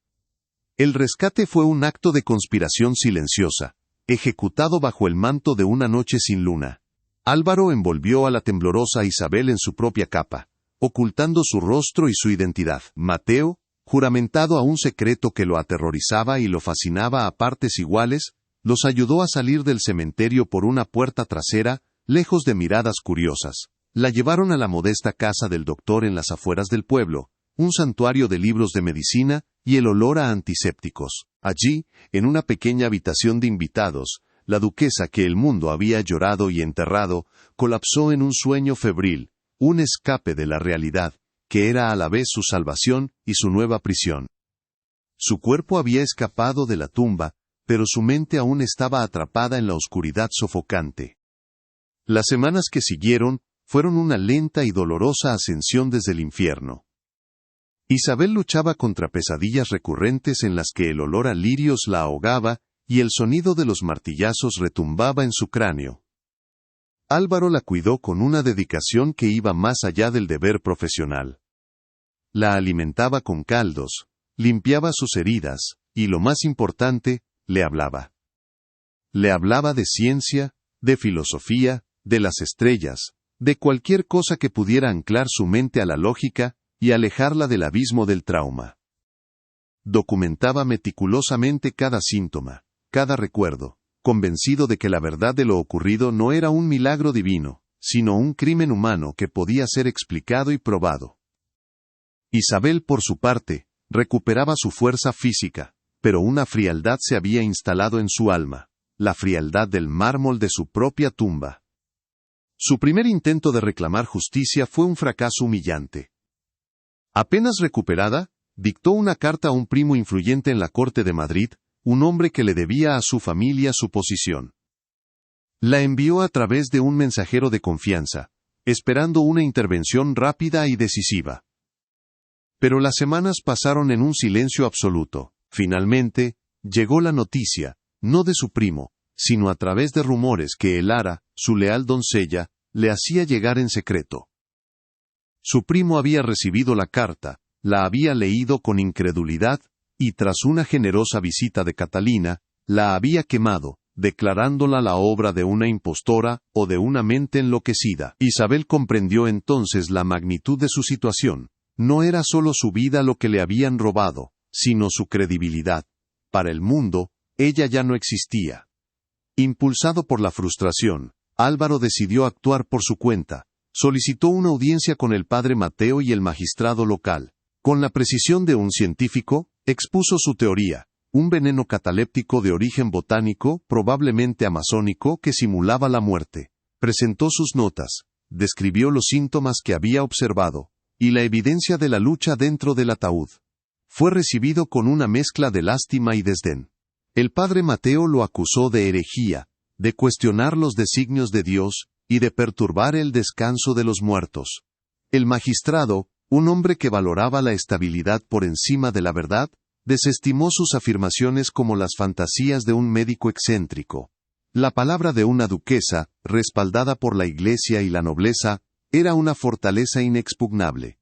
El rescate fue un acto de conspiración silenciosa, ejecutado bajo el manto de una noche sin luna. Álvaro envolvió a la temblorosa Isabel en su propia capa, ocultando su rostro y su identidad. Mateo, juramentado a un secreto que lo aterrorizaba y lo fascinaba a partes iguales, los ayudó a salir del cementerio por una puerta trasera, lejos de miradas curiosas. La llevaron a la modesta casa del doctor en las afueras del pueblo, un santuario de libros de medicina y el olor a antisépticos. Allí, en una pequeña habitación de invitados, la duquesa que el mundo había llorado y enterrado, colapsó en un sueño febril, un escape de la realidad, que era a la vez su salvación y su nueva prisión. Su cuerpo había escapado de la tumba, pero su mente aún estaba atrapada en la oscuridad sofocante. Las semanas que siguieron fueron una lenta y dolorosa ascensión desde el infierno. Isabel luchaba contra pesadillas recurrentes en las que el olor a lirios la ahogaba y el sonido de los martillazos retumbaba en su cráneo. Álvaro la cuidó con una dedicación que iba más allá del deber profesional. La alimentaba con caldos, limpiaba sus heridas, y lo más importante, le hablaba. Le hablaba de ciencia, de filosofía, de las estrellas, de cualquier cosa que pudiera anclar su mente a la lógica y alejarla del abismo del trauma. Documentaba meticulosamente cada síntoma, cada recuerdo, convencido de que la verdad de lo ocurrido no era un milagro divino, sino un crimen humano que podía ser explicado y probado. Isabel, por su parte, recuperaba su fuerza física, pero una frialdad se había instalado en su alma, la frialdad del mármol de su propia tumba. Su primer intento de reclamar justicia fue un fracaso humillante. Apenas recuperada, dictó una carta a un primo influyente en la corte de Madrid, un hombre que le debía a su familia su posición. La envió a través de un mensajero de confianza, esperando una intervención rápida y decisiva. Pero las semanas pasaron en un silencio absoluto. Finalmente, llegó la noticia, no de su primo, sino a través de rumores que Elara, su leal doncella, le hacía llegar en secreto. Su primo había recibido la carta, la había leído con incredulidad, y tras una generosa visita de Catalina, la había quemado, declarándola la obra de una impostora o de una mente enloquecida. Isabel comprendió entonces la magnitud de su situación. No era solo su vida lo que le habían robado, sino su credibilidad. Para el mundo, ella ya no existía. Impulsado por la frustración, Álvaro decidió actuar por su cuenta. Solicitó una audiencia con el padre Mateo y el magistrado local. Con la precisión de un científico, expuso su teoría, un veneno cataléptico de origen botánico, probablemente amazónico, que simulaba la muerte. Presentó sus notas, describió los síntomas que había observado, y la evidencia de la lucha dentro del ataúd. Fue recibido con una mezcla de lástima y desdén. El padre Mateo lo acusó de herejía, de cuestionar los designios de Dios, y de perturbar el descanso de los muertos. El magistrado, un hombre que valoraba la estabilidad por encima de la verdad, desestimó sus afirmaciones como las fantasías de un médico excéntrico. La palabra de una duquesa, respaldada por la Iglesia y la nobleza, era una fortaleza inexpugnable.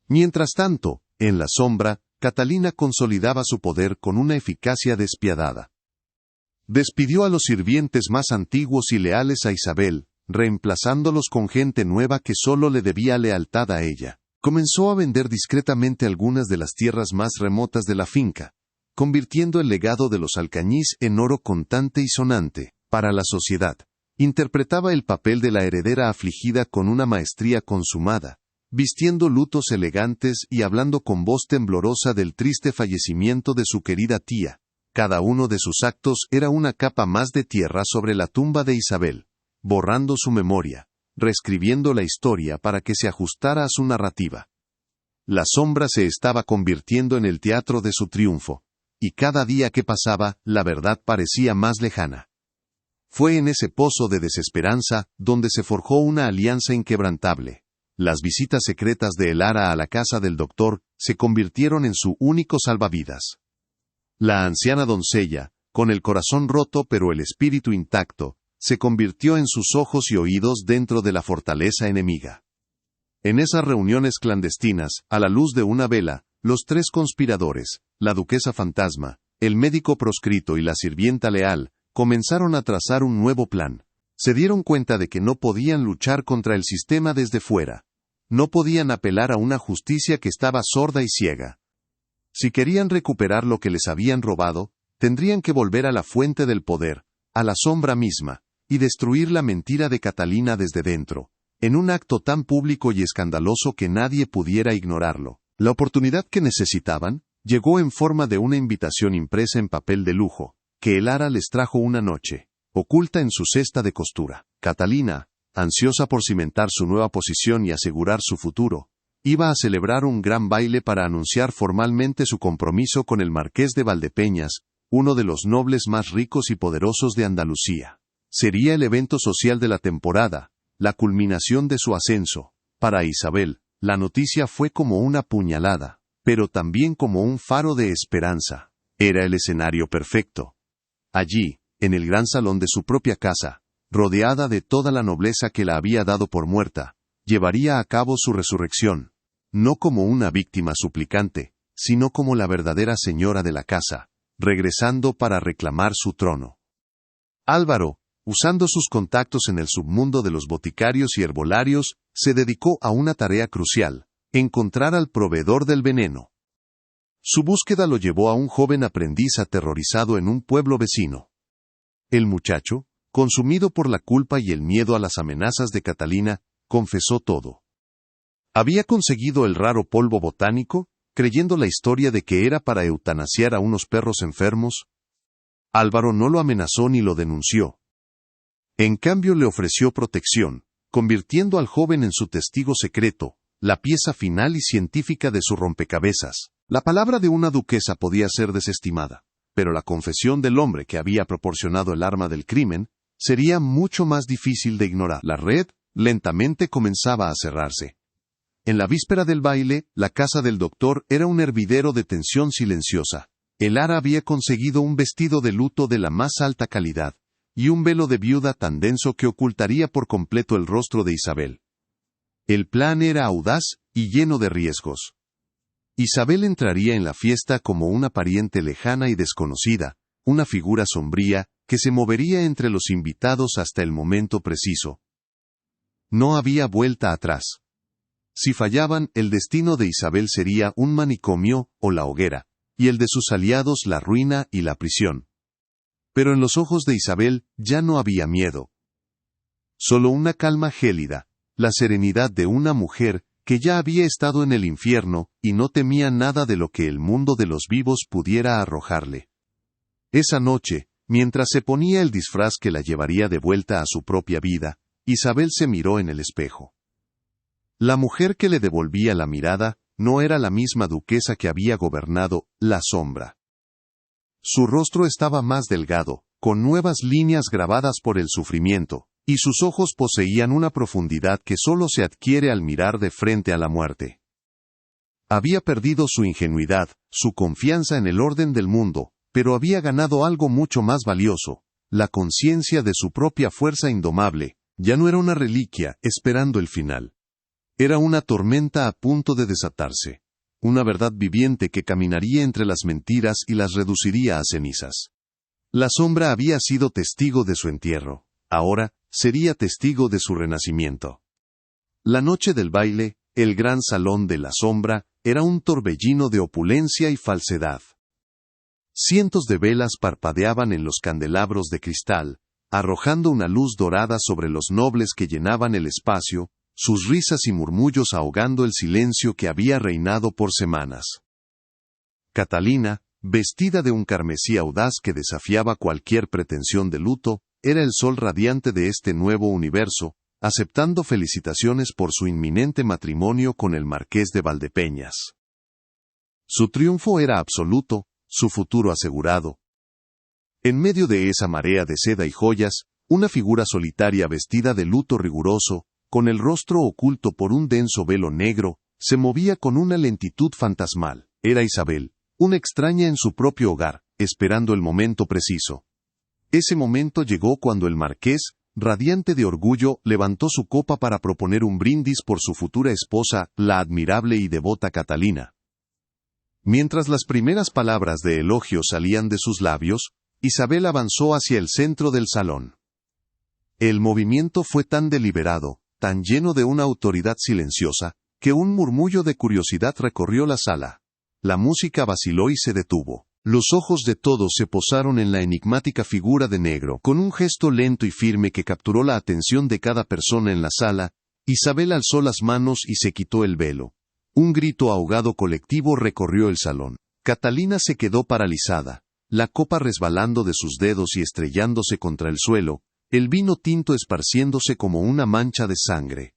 Mientras tanto, en la sombra, Catalina consolidaba su poder con una eficacia despiadada. Despidió a los sirvientes más antiguos y leales a Isabel, reemplazándolos con gente nueva que solo le debía lealtad a ella. Comenzó a vender discretamente algunas de las tierras más remotas de la finca, convirtiendo el legado de los Alcañiz en oro contante y sonante, para la sociedad. Interpretaba el papel de la heredera afligida con una maestría consumada, vistiendo lutos elegantes y hablando con voz temblorosa del triste fallecimiento de su querida tía. Cada uno de sus actos era una capa más de tierra sobre la tumba de Isabel, borrando su memoria, reescribiendo la historia para que se ajustara a su narrativa. La sombra se estaba convirtiendo en el teatro de su triunfo, y cada día que pasaba, la verdad parecía más lejana. Fue en ese pozo de desesperanza donde se forjó una alianza inquebrantable. Las visitas secretas de Elara a la casa del doctor se convirtieron en su único salvavidas. La anciana doncella, con el corazón roto pero el espíritu intacto, se convirtió en sus ojos y oídos dentro de la fortaleza enemiga. En esas reuniones clandestinas, a la luz de una vela, los tres conspiradores, la duquesa fantasma, el médico proscrito y la sirvienta leal, comenzaron a trazar un nuevo plan. Se dieron cuenta de que no podían luchar contra el sistema desde fuera. No podían apelar a una justicia que estaba sorda y ciega. Si querían recuperar lo que les habían robado, tendrían que volver a la fuente del poder, a la sombra misma, y destruir la mentira de Catalina desde dentro, en un acto tan público y escandaloso que nadie pudiera ignorarlo. La oportunidad que necesitaban llegó en forma de una invitación impresa en papel de lujo, que Elara les trajo una noche, oculta en su cesta de costura. Catalina, ansiosa por cimentar su nueva posición y asegurar su futuro, iba a celebrar un gran baile para anunciar formalmente su compromiso con el marqués de Valdepeñas, uno de los nobles más ricos y poderosos de Andalucía. Sería el evento social de la temporada, la culminación de su ascenso. Para Isabel, la noticia fue como una puñalada, pero también como un faro de esperanza. Era el escenario perfecto. Allí, en el gran salón de su propia casa, rodeada de toda la nobleza que la había dado por muerta, llevaría a cabo su resurrección, no como una víctima suplicante, sino como la verdadera señora de la casa, regresando para reclamar su trono. Álvaro, usando sus contactos en el submundo de los boticarios y herbolarios, se dedicó a una tarea crucial: encontrar al proveedor del veneno. Su búsqueda lo llevó a un joven aprendiz aterrorizado en un pueblo vecino. El muchacho, consumido por la culpa y el miedo a las amenazas de Catalina, confesó todo. Había conseguido el raro polvo botánico, creyendo la historia de que era para eutanasiar a unos perros enfermos. Álvaro no lo amenazó ni lo denunció. En cambio le ofreció protección, convirtiendo al joven en su testigo secreto, la pieza final y científica de su rompecabezas. La palabra de una duquesa podía ser desestimada, pero la confesión del hombre que había proporcionado el arma del crimen sería mucho más difícil de ignorar. La red lentamente comenzaba a cerrarse. En la víspera del baile, la casa del doctor era un hervidero de tensión silenciosa. Elara había conseguido un vestido de luto de la más alta calidad, y un velo de viuda tan denso que ocultaría por completo el rostro de Isabel. El plan era audaz y lleno de riesgos. Isabel entraría en la fiesta como una pariente lejana y desconocida, una figura sombría, que se movería entre los invitados hasta el momento preciso. No había vuelta atrás. Si fallaban, el destino de Isabel sería un manicomio o la hoguera, y el de sus aliados la ruina y la prisión. Pero en los ojos de Isabel ya no había miedo. Solo una calma gélida, la serenidad de una mujer que ya había estado en el infierno y no temía nada de lo que el mundo de los vivos pudiera arrojarle. Esa noche, mientras se ponía el disfraz que la llevaría de vuelta a su propia vida, Isabel se miró en el espejo. La mujer que le devolvía la mirada no era la misma duquesa que había gobernado la sombra. Su rostro estaba más delgado, con nuevas líneas grabadas por el sufrimiento, y sus ojos poseían una profundidad que solo se adquiere al mirar de frente a la muerte. Había perdido su ingenuidad, su confianza en el orden del mundo, pero había ganado algo mucho más valioso, la conciencia de su propia fuerza indomable. Ya no era una reliquia esperando el final. Era una tormenta a punto de desatarse, una verdad viviente que caminaría entre las mentiras y las reduciría a cenizas. La sombra había sido testigo de su entierro, ahora sería testigo de su renacimiento. La noche del baile, el gran salón de la sombra, era un torbellino de opulencia y falsedad. Cientos de velas parpadeaban en los candelabros de cristal, arrojando una luz dorada sobre los nobles que llenaban el espacio, sus risas y murmullos ahogando el silencio que había reinado por semanas. Catalina, vestida de un carmesí audaz que desafiaba cualquier pretensión de luto, era el sol radiante de este nuevo universo, aceptando felicitaciones por su inminente matrimonio con el marqués de Valdepeñas. Su triunfo era absoluto, su futuro asegurado. En medio de esa marea de seda y joyas, una figura solitaria vestida de luto riguroso, con el rostro oculto por un denso velo negro, se movía con una lentitud fantasmal. Era Isabel, una extraña en su propio hogar, esperando el momento preciso. Ese momento llegó cuando el marqués, radiante de orgullo, levantó su copa para proponer un brindis por su futura esposa, la admirable y devota Catalina. Mientras las primeras palabras de elogio salían de sus labios, Isabel avanzó hacia el centro del salón. El movimiento fue tan deliberado, tan lleno de una autoridad silenciosa, que un murmullo de curiosidad recorrió la sala. La música vaciló y se detuvo. Los ojos de todos se posaron en la enigmática figura de negro. Con un gesto lento y firme que capturó la atención de cada persona en la sala, Isabel alzó las manos y se quitó el velo. Un grito ahogado colectivo recorrió el salón. Catalina se quedó paralizada, la copa resbalando de sus dedos y estrellándose contra el suelo, el vino tinto esparciéndose como una mancha de sangre.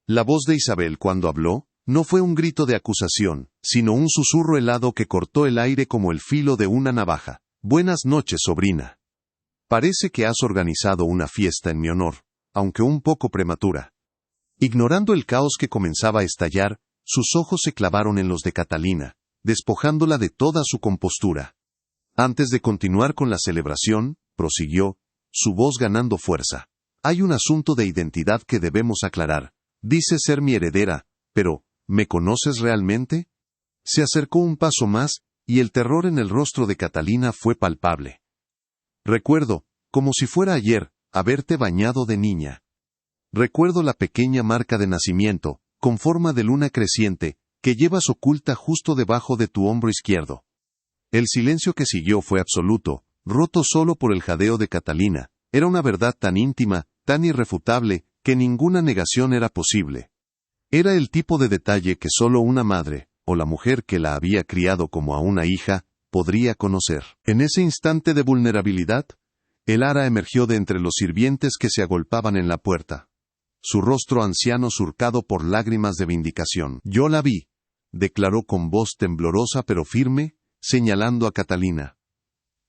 La voz de Isabel cuando habló, no fue un grito de acusación, sino un susurro helado que cortó el aire como el filo de una navaja. Buenas noches, sobrina. Parece que has organizado una fiesta en mi honor, aunque un poco prematura. Ignorando el caos que comenzaba a estallar, sus ojos se clavaron en los de Catalina, despojándola de toda su compostura. Antes de continuar con la celebración, prosiguió, su voz ganando fuerza. Hay un asunto de identidad que debemos aclarar. Dice ser mi heredera, pero, ¿me conoces realmente? Se acercó un paso más, y el terror en el rostro de Catalina fue palpable. Recuerdo, como si fuera ayer, haberte bañado de niña. Recuerdo la pequeña marca de nacimiento, con forma de luna creciente, que llevas oculta justo debajo de tu hombro izquierdo. El silencio que siguió fue absoluto, roto solo por el jadeo de Catalina. Era una verdad tan íntima, tan irrefutable, que ninguna negación era posible. Era el tipo de detalle que solo una madre, o la mujer que la había criado como a una hija, podría conocer. En ese instante de vulnerabilidad, el ara emergió de entre los sirvientes que se agolpaban en la puerta. Su rostro anciano surcado por lágrimas de vindicación. Yo la vi, declaró con voz temblorosa pero firme, señalando a Catalina.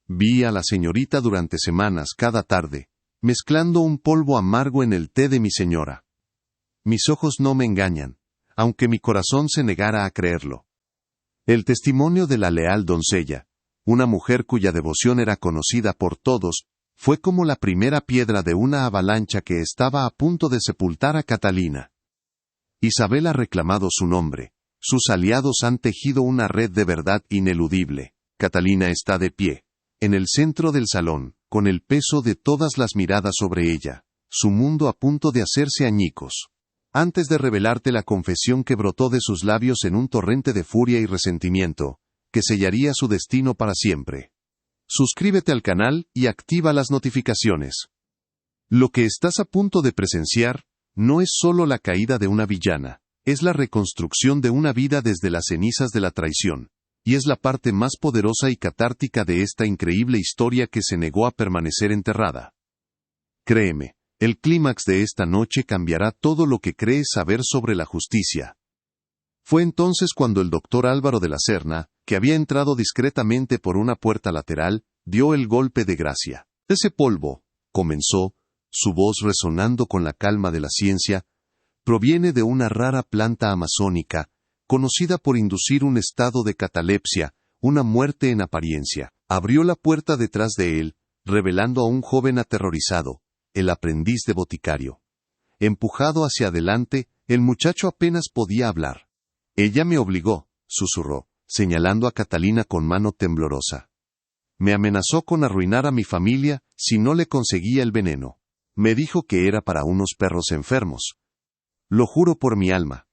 Vi a la señorita durante semanas cada tarde, mezclando un polvo amargo en el té de mi señora. Mis ojos no me engañan, aunque mi corazón se negara a creerlo. El testimonio de la leal doncella, una mujer cuya devoción era conocida por todos, fue como la primera piedra de una avalancha que estaba a punto de sepultar a Catalina. Isabel ha reclamado su nombre, sus aliados han tejido una red de verdad ineludible. Catalina está de pie, en el centro del salón, con el peso de todas las miradas sobre ella, su mundo a punto de hacerse añicos. Antes de revelarte la confesión que brotó de sus labios en un torrente de furia y resentimiento, que sellaría su destino para siempre. Suscríbete al canal y activa las notificaciones. Lo que estás a punto de presenciar, no es solo la caída de una villana, es la reconstrucción de una vida desde las cenizas de la traición, y es la parte más poderosa y catártica de esta increíble historia que se negó a permanecer enterrada. Créeme, el clímax de esta noche cambiará todo lo que crees saber sobre la justicia. Fue entonces cuando el doctor Álvaro de la Serna, que había entrado discretamente por una puerta lateral, dio el golpe de gracia. Ese polvo, comenzó, su voz resonando con la calma de la ciencia, proviene de una rara planta amazónica, conocida por inducir un estado de catalepsia, una muerte en apariencia. Abrió la puerta detrás de él, revelando a un joven aterrorizado, el aprendiz de boticario. Empujado hacia adelante, el muchacho apenas podía hablar. Ella me obligó, susurró, señalando a Catalina con mano temblorosa. Me amenazó con arruinar a mi familia si no le conseguía el veneno. Me dijo que era para unos perros enfermos. Lo juro por mi alma.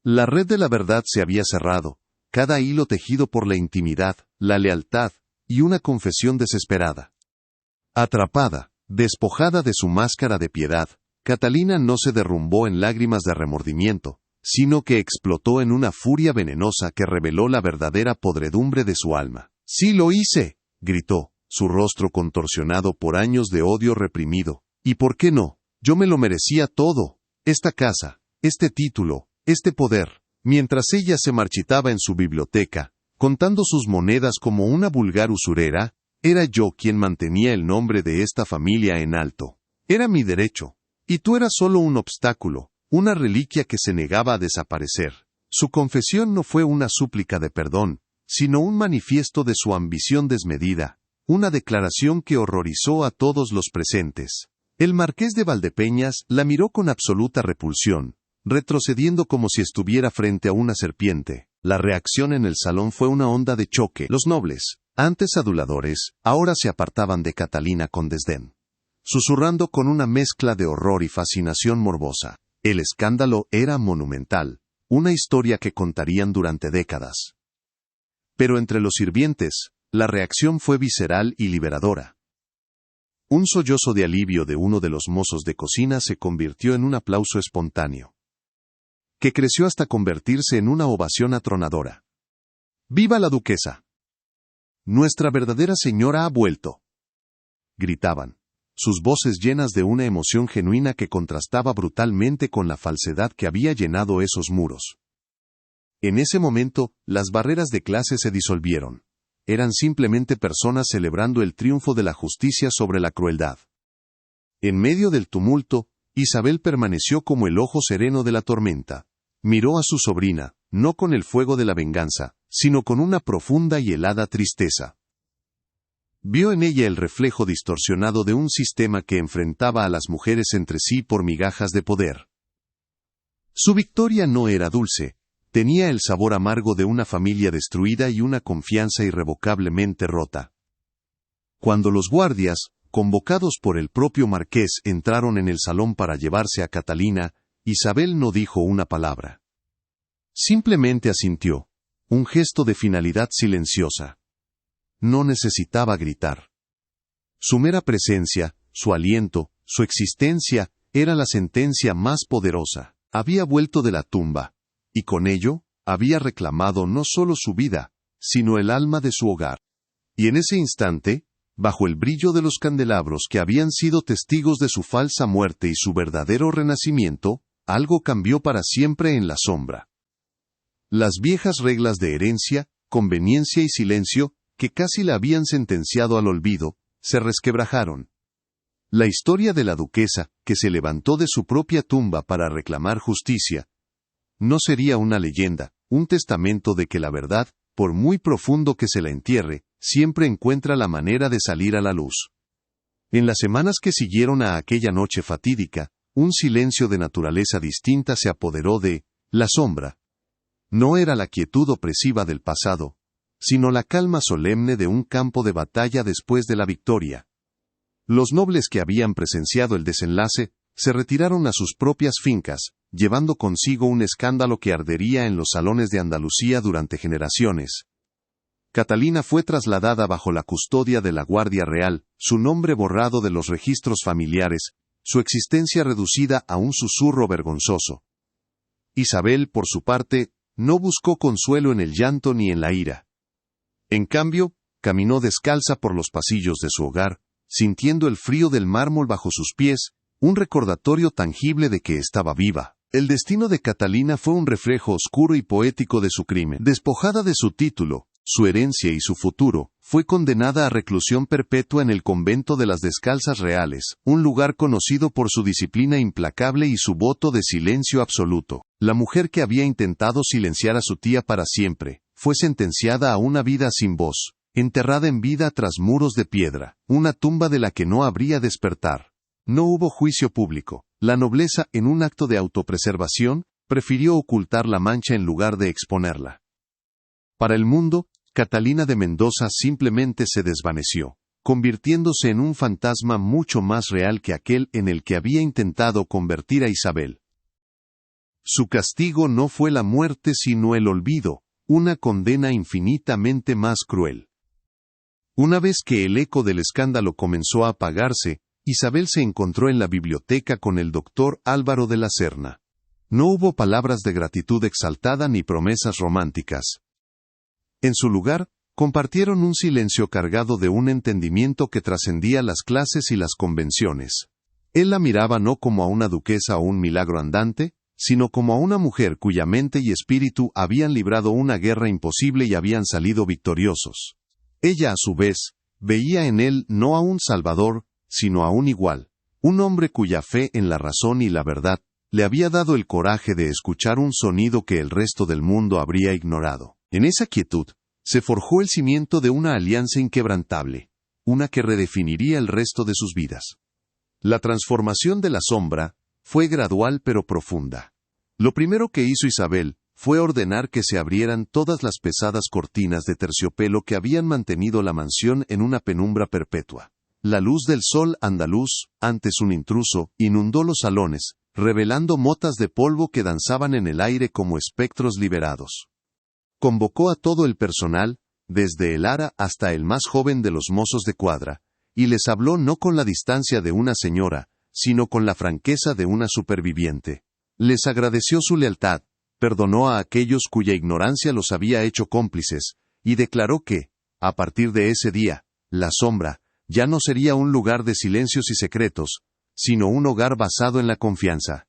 La red de la verdad se había cerrado, cada hilo tejido por la intimidad, la lealtad y una confesión desesperada. Atrapada, despojada de su máscara de piedad, Catalina no se derrumbó en lágrimas de remordimiento, sino que explotó en una furia venenosa que reveló la verdadera podredumbre de su alma. «¡Sí lo hice!», gritó, su rostro contorsionado por años de odio reprimido. «¿Y por qué no? Yo me lo merecía todo. Esta casa, este título, este poder». Mientras ella se marchitaba en su biblioteca, contando sus monedas como una vulgar usurera, era yo quien mantenía el nombre de esta familia en alto. Era mi derecho. Y tú eras solo un obstáculo, una reliquia que se negaba a desaparecer. Su confesión no fue una súplica de perdón, sino un manifiesto de su ambición desmedida, una declaración que horrorizó a todos los presentes. El marqués de Valdepeñas la miró con absoluta repulsión, retrocediendo como si estuviera frente a una serpiente. La reacción en el salón fue una onda de choque. Los nobles, antes aduladores, ahora se apartaban de Catalina con desdén, susurrando con una mezcla de horror y fascinación morbosa. El escándalo era monumental, una historia que contarían durante décadas. Pero entre los sirvientes, la reacción fue visceral y liberadora. Un sollozo de alivio de uno de los mozos de cocina se convirtió en un aplauso espontáneo, que creció hasta convertirse en una ovación atronadora. ¡Viva la duquesa! ¡Nuestra verdadera señora ha vuelto!, gritaban, sus voces llenas de una emoción genuina que contrastaba brutalmente con la falsedad que había llenado esos muros. En ese momento, las barreras de clase se disolvieron. Eran simplemente personas celebrando el triunfo de la justicia sobre la crueldad. En medio del tumulto, Isabel permaneció como el ojo sereno de la tormenta. Miró a su sobrina, no con el fuego de la venganza, sino con una profunda y helada tristeza. Vio en ella el reflejo distorsionado de un sistema que enfrentaba a las mujeres entre sí por migajas de poder. Su victoria no era dulce, tenía el sabor amargo de una familia destruida y una confianza irrevocablemente rota. Cuando los guardias, convocados por el propio marqués, entraron en el salón para llevarse a Catalina, Isabel no dijo una palabra. Simplemente asintió, un gesto de finalidad silenciosa. No necesitaba gritar. Su mera presencia, su aliento, su existencia, era la sentencia más poderosa. Había vuelto de la tumba, y con ello, había reclamado no solo su vida, sino el alma de su hogar. Y en ese instante, bajo el brillo de los candelabros que habían sido testigos de su falsa muerte y su verdadero renacimiento, algo cambió para siempre en la sombra. Las viejas reglas de herencia, conveniencia y silencio, que casi la habían sentenciado al olvido, se resquebrajaron. La historia de la duquesa, que se levantó de su propia tumba para reclamar justicia, no sería una leyenda, un testamento de que la verdad, por muy profundo que se la entierre, siempre encuentra la manera de salir a la luz. En las semanas que siguieron a aquella noche fatídica, un silencio de naturaleza distinta se apoderó de la sombra. No era la quietud opresiva del pasado, sino la calma solemne de un campo de batalla después de la victoria. Los nobles que habían presenciado el desenlace, se retiraron a sus propias fincas, llevando consigo un escándalo que ardería en los salones de Andalucía durante generaciones. Catalina fue trasladada bajo la custodia de la Guardia Real, su nombre borrado de los registros familiares, su existencia reducida a un susurro vergonzoso. Isabel, por su parte, no buscó consuelo en el llanto ni en la ira. En cambio, caminó descalza por los pasillos de su hogar, sintiendo el frío del mármol bajo sus pies, un recordatorio tangible de que estaba viva. El destino de Catalina fue un reflejo oscuro y poético de su crimen. Despojada de su título, su herencia y su futuro, fue condenada a reclusión perpetua en el convento de las Descalzas Reales, un lugar conocido por su disciplina implacable y su voto de silencio absoluto. La mujer que había intentado silenciar a su tía para siempre, fue sentenciada a una vida sin voz, enterrada en vida tras muros de piedra, una tumba de la que no habría despertar. No hubo juicio público. La nobleza, en un acto de autopreservación, prefirió ocultar la mancha en lugar de exponerla. Para el mundo, Catalina de Mendoza simplemente se desvaneció, convirtiéndose en un fantasma mucho más real que aquel en el que había intentado convertir a Isabel. Su castigo no fue la muerte sino el olvido, una condena infinitamente más cruel. Una vez que el eco del escándalo comenzó a apagarse, Isabel se encontró en la biblioteca con el doctor Álvaro de la Serna. No hubo palabras de gratitud exaltada ni promesas románticas. En su lugar, compartieron un silencio cargado de un entendimiento que trascendía las clases y las convenciones. Él la miraba no como a una duquesa o un milagro andante, sino como a una mujer cuya mente y espíritu habían librado una guerra imposible y habían salido victoriosos. Ella, a su vez, veía en él no a un salvador, sino a un igual, un hombre cuya fe en la razón y la verdad le había dado el coraje de escuchar un sonido que el resto del mundo habría ignorado. En esa quietud, se forjó el cimiento de una alianza inquebrantable, una que redefiniría el resto de sus vidas. La transformación de la sombra fue gradual pero profunda. Lo primero que hizo Isabel fue ordenar que se abrieran todas las pesadas cortinas de terciopelo que habían mantenido la mansión en una penumbra perpetua. La luz del sol andaluz, antes un intruso, inundó los salones, revelando motas de polvo que danzaban en el aire como espectros liberados. Convocó a todo el personal, desde el ara hasta el más joven de los mozos de cuadra, y les habló no con la distancia de una señora, sino con la franqueza de una superviviente. Les agradeció su lealtad, perdonó a aquellos cuya ignorancia los había hecho cómplices, y declaró que, a partir de ese día, la sombra ya no sería un lugar de silencios y secretos, sino un hogar basado en la confianza.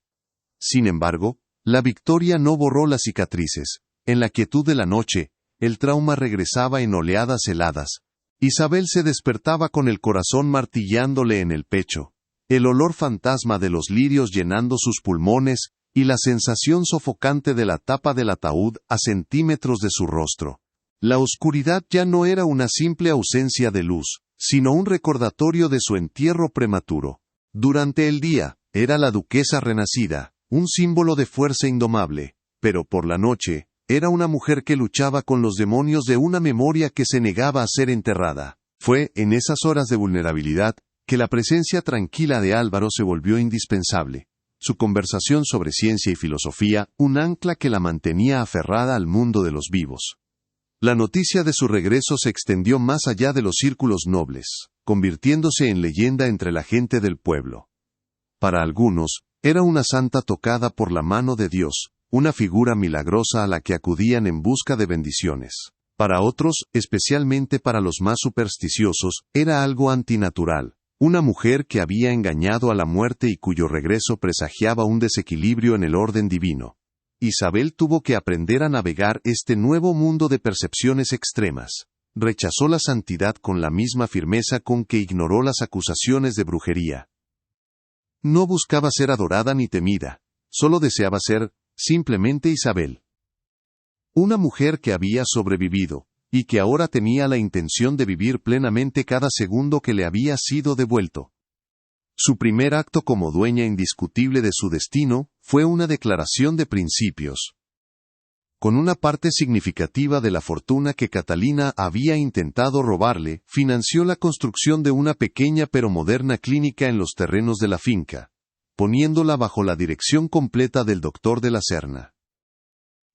Sin embargo, la victoria no borró las cicatrices. En la quietud de la noche, el trauma regresaba en oleadas heladas. Isabel se despertaba con el corazón martillándole en el pecho, el olor fantasma de los lirios llenando sus pulmones, y la sensación sofocante de la tapa del ataúd a centímetros de su rostro. La oscuridad ya no era una simple ausencia de luz, sino un recordatorio de su entierro prematuro. Durante el día, era la duquesa renacida, un símbolo de fuerza indomable, pero por la noche, era una mujer que luchaba con los demonios de una memoria que se negaba a ser enterrada. Fue, en esas horas de vulnerabilidad, que la presencia tranquila de Álvaro se volvió indispensable. Su conversación sobre ciencia y filosofía, un ancla que la mantenía aferrada al mundo de los vivos. La noticia de su regreso se extendió más allá de los círculos nobles, convirtiéndose en leyenda entre la gente del pueblo. Para algunos, era una santa tocada por la mano de Dios, una figura milagrosa a la que acudían en busca de bendiciones. Para otros, especialmente para los más supersticiosos, era algo antinatural, una mujer que había engañado a la muerte y cuyo regreso presagiaba un desequilibrio en el orden divino. Isabel tuvo que aprender a navegar este nuevo mundo de percepciones extremas. Rechazó la santidad con la misma firmeza con que ignoró las acusaciones de brujería. No buscaba ser adorada ni temida, solo deseaba ser, simplemente Isabel. Una mujer que había sobrevivido, y que ahora tenía la intención de vivir plenamente cada segundo que le había sido devuelto. Su primer acto como dueña indiscutible de su destino fue una declaración de principios. Con una parte significativa de la fortuna que Catalina había intentado robarle, financió la construcción de una pequeña pero moderna clínica en los terrenos de la finca, poniéndola bajo la dirección completa del doctor de la Serna.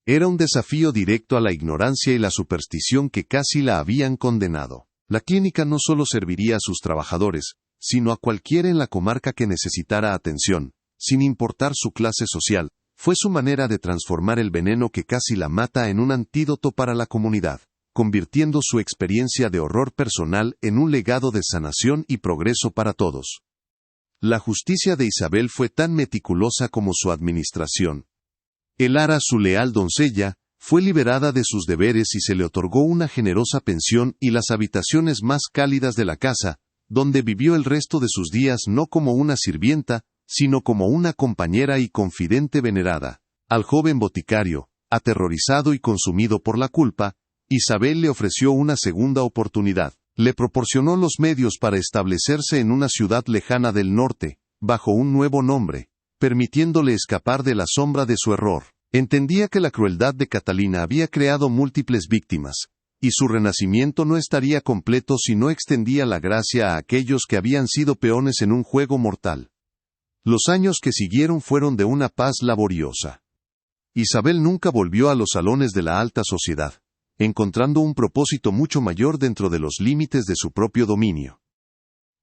Era un desafío directo a la ignorancia y la superstición que casi la habían condenado. La clínica no solo serviría a sus trabajadores, sino a cualquiera en la comarca que necesitara atención, sin importar su clase social. fue su manera de transformar el veneno que casi la mata en un antídoto para la comunidad, convirtiendo su experiencia de horror personal en un legado de sanación y progreso para todos. La justicia de Isabel fue tan meticulosa como su administración. Elara, su leal doncella, fue liberada de sus deberes y se le otorgó una generosa pensión y las habitaciones más cálidas de la casa, donde vivió el resto de sus días no como una sirvienta, sino como una compañera y confidente venerada. Al joven boticario, aterrorizado y consumido por la culpa, Isabel le ofreció una segunda oportunidad. Le proporcionó los medios para establecerse en una ciudad lejana del norte, bajo un nuevo nombre, permitiéndole escapar de la sombra de su error. Entendía que la crueldad de Catalina había creado múltiples víctimas, y su renacimiento no estaría completo si no extendía la gracia a aquellos que habían sido peones en un juego mortal. Los años que siguieron fueron de una paz laboriosa. Isabel nunca volvió a los salones de la alta sociedad, encontrando un propósito mucho mayor dentro de los límites de su propio dominio.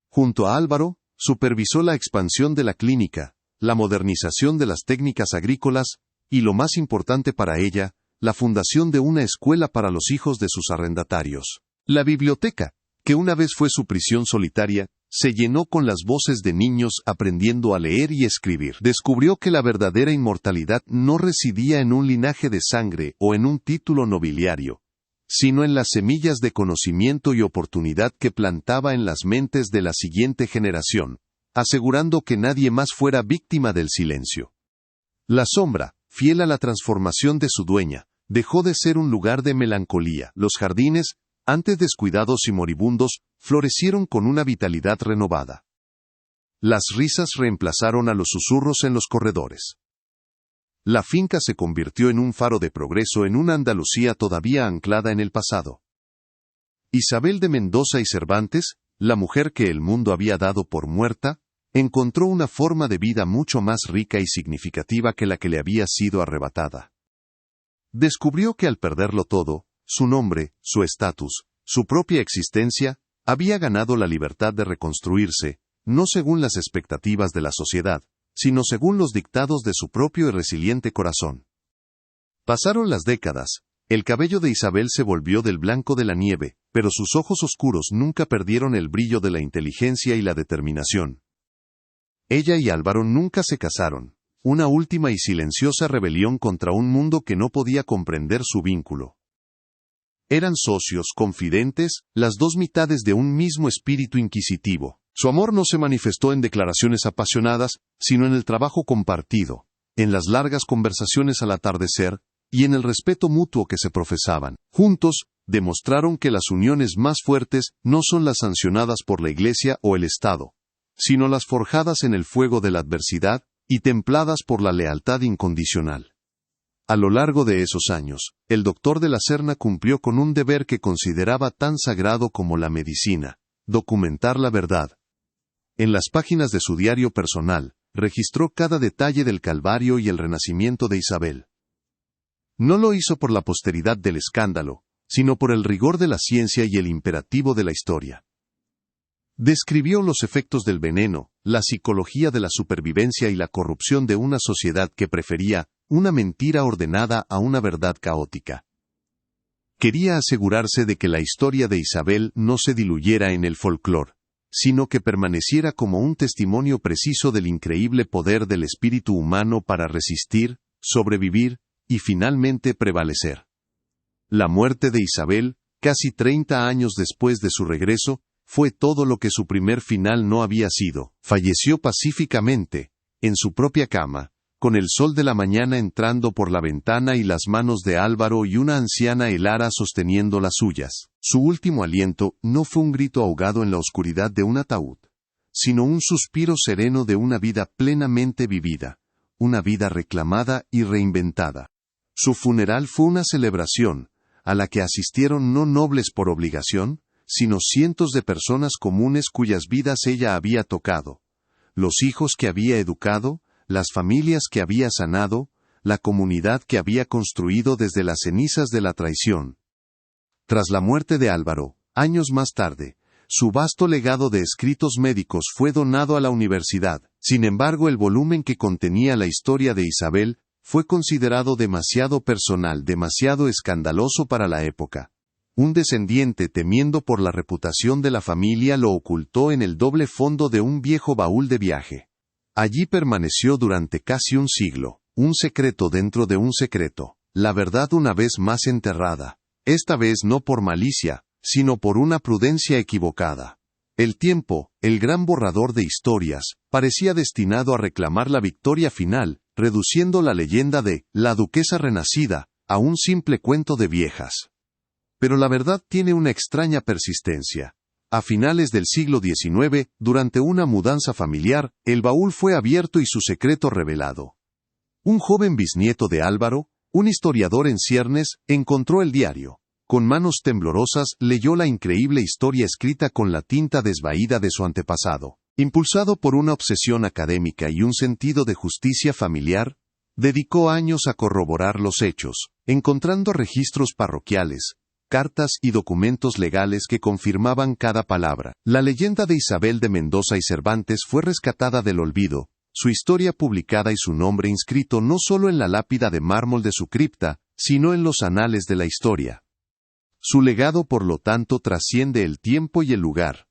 Junto a Álvaro, supervisó la expansión de la clínica, la modernización de las técnicas agrícolas, y lo más importante para ella, la fundación de una escuela para los hijos de sus arrendatarios. La biblioteca, que una vez fue su prisión solitaria, se llenó con las voces de niños aprendiendo a leer y escribir. Descubrió que la verdadera inmortalidad no residía en un linaje de sangre o en un título nobiliario, sino en las semillas de conocimiento y oportunidad que plantaba en las mentes de la siguiente generación, asegurando que nadie más fuera víctima del silencio. La sombra, fiel a la transformación de su dueña, dejó de ser un lugar de melancolía. Los jardines, antes descuidados y moribundos, florecieron con una vitalidad renovada. Las risas reemplazaron a los susurros en los corredores. La finca se convirtió en un faro de progreso en una Andalucía todavía anclada en el pasado. Isabel de Mendoza y Cervantes, la mujer que el mundo había dado por muerta, encontró una forma de vida mucho más rica y significativa que la que le había sido arrebatada. Descubrió que al perderlo todo, su nombre, su estatus, su propia existencia, había ganado la libertad de reconstruirse, no según las expectativas de la sociedad, sino según los dictados de su propio y resiliente corazón. Pasaron las décadas, el cabello de Isabel se volvió del blanco de la nieve, pero sus ojos oscuros nunca perdieron el brillo de la inteligencia y la determinación. Ella y Álvaro nunca se casaron, una última y silenciosa rebelión contra un mundo que no podía comprender su vínculo. Eran socios, confidentes, las dos mitades de un mismo espíritu inquisitivo. Su amor no se manifestó en declaraciones apasionadas, sino en el trabajo compartido, en las largas conversaciones al atardecer, y en el respeto mutuo que se profesaban. Juntos, demostraron que las uniones más fuertes no son las sancionadas por la Iglesia o el Estado, sino las forjadas en el fuego de la adversidad y templadas por la lealtad incondicional. A lo largo de esos años, el doctor de la Serna cumplió con un deber que consideraba tan sagrado como la medicina: documentar la verdad. En las páginas de su diario personal, registró cada detalle del Calvario y el renacimiento de Isabel. No lo hizo por la posteridad del escándalo, sino por el rigor de la ciencia y el imperativo de la historia. Describió los efectos del veneno, la psicología de la supervivencia y la corrupción de una sociedad que prefería una mentira ordenada a una verdad caótica. Quería asegurarse de que la historia de Isabel no se diluyera en el folclore, sino que permaneciera como un testimonio preciso del increíble poder del espíritu humano para resistir, sobrevivir y finalmente prevalecer. La muerte de Isabel, casi 30 años después de su regreso, fue todo lo que su primer final no había sido. Falleció pacíficamente, en su propia cama, con el sol de la mañana entrando por la ventana y las manos de Álvaro y una anciana Elara sosteniendo las suyas. Su último aliento no fue un grito ahogado en la oscuridad de un ataúd, sino un suspiro sereno de una vida plenamente vivida, una vida reclamada y reinventada. Su funeral fue una celebración, a la que asistieron no nobles por obligación, sino cientos de personas comunes cuyas vidas ella había tocado, los hijos que había educado, las familias que había sanado, la comunidad que había construido desde las cenizas de la traición. Tras la muerte de Álvaro, años más tarde, su vasto legado de escritos médicos fue donado a la universidad. Sin embargo, el volumen que contenía la historia de Isabel fue considerado demasiado personal, demasiado escandaloso para la época. Un descendiente, temiendo por la reputación de la familia, lo ocultó en el doble fondo de un viejo baúl de viaje. Allí permaneció durante casi un siglo, un secreto dentro de un secreto, la verdad una vez más enterrada, esta vez no por malicia, sino por una prudencia equivocada. El tiempo, el gran borrador de historias, parecía destinado a reclamar la victoria final, reduciendo la leyenda de la duquesa renacida a un simple cuento de viejas. Pero la verdad tiene una extraña persistencia. A finales del siglo XIX, durante una mudanza familiar, el baúl fue abierto y su secreto revelado. Un joven bisnieto de Álvaro, un historiador en ciernes, encontró el diario. Con manos temblorosas leyó la increíble historia escrita con la tinta desvaída de su antepasado. Impulsado por una obsesión académica y un sentido de justicia familiar, dedicó años a corroborar los hechos, encontrando registros parroquiales, cartas y documentos legales que confirmaban cada palabra. La leyenda de Isabel de Mendoza y Cervantes fue rescatada del olvido, su historia publicada y su nombre inscrito no solo en la lápida de mármol de su cripta, sino en los anales de la historia. Su legado, por lo tanto, trasciende el tiempo y el lugar.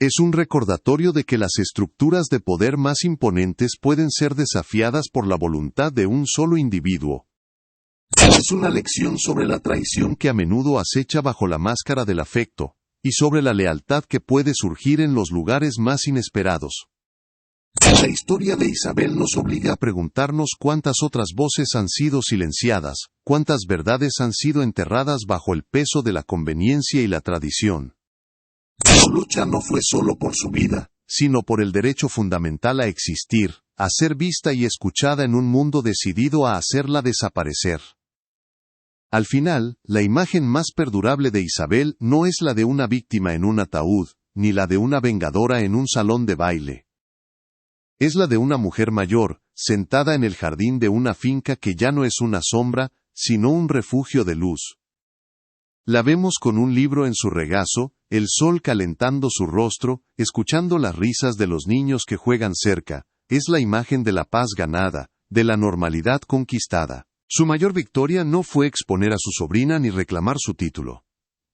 Es un recordatorio de que las estructuras de poder más imponentes pueden ser desafiadas por la voluntad de un solo individuo. Es una lección sobre la traición que a menudo acecha bajo la máscara del afecto, y sobre la lealtad que puede surgir en los lugares más inesperados. La historia de Isabel nos obliga a preguntarnos cuántas otras voces han sido silenciadas, cuántas verdades han sido enterradas bajo el peso de la conveniencia y la tradición. Su lucha no fue solo por su vida, sino por el derecho fundamental a existir, a ser vista y escuchada en un mundo decidido a hacerla desaparecer. Al final, la imagen más perdurable de Isabel no es la de una víctima en un ataúd, ni la de una vengadora en un salón de baile. Es la de una mujer mayor, sentada en el jardín de una finca que ya no es una sombra, sino un refugio de luz. La vemos con un libro en su regazo, el sol calentando su rostro, escuchando las risas de los niños que juegan cerca. Es la imagen de la paz ganada, de la normalidad conquistada. Su mayor victoria no fue exponer a su sobrina ni reclamar su título.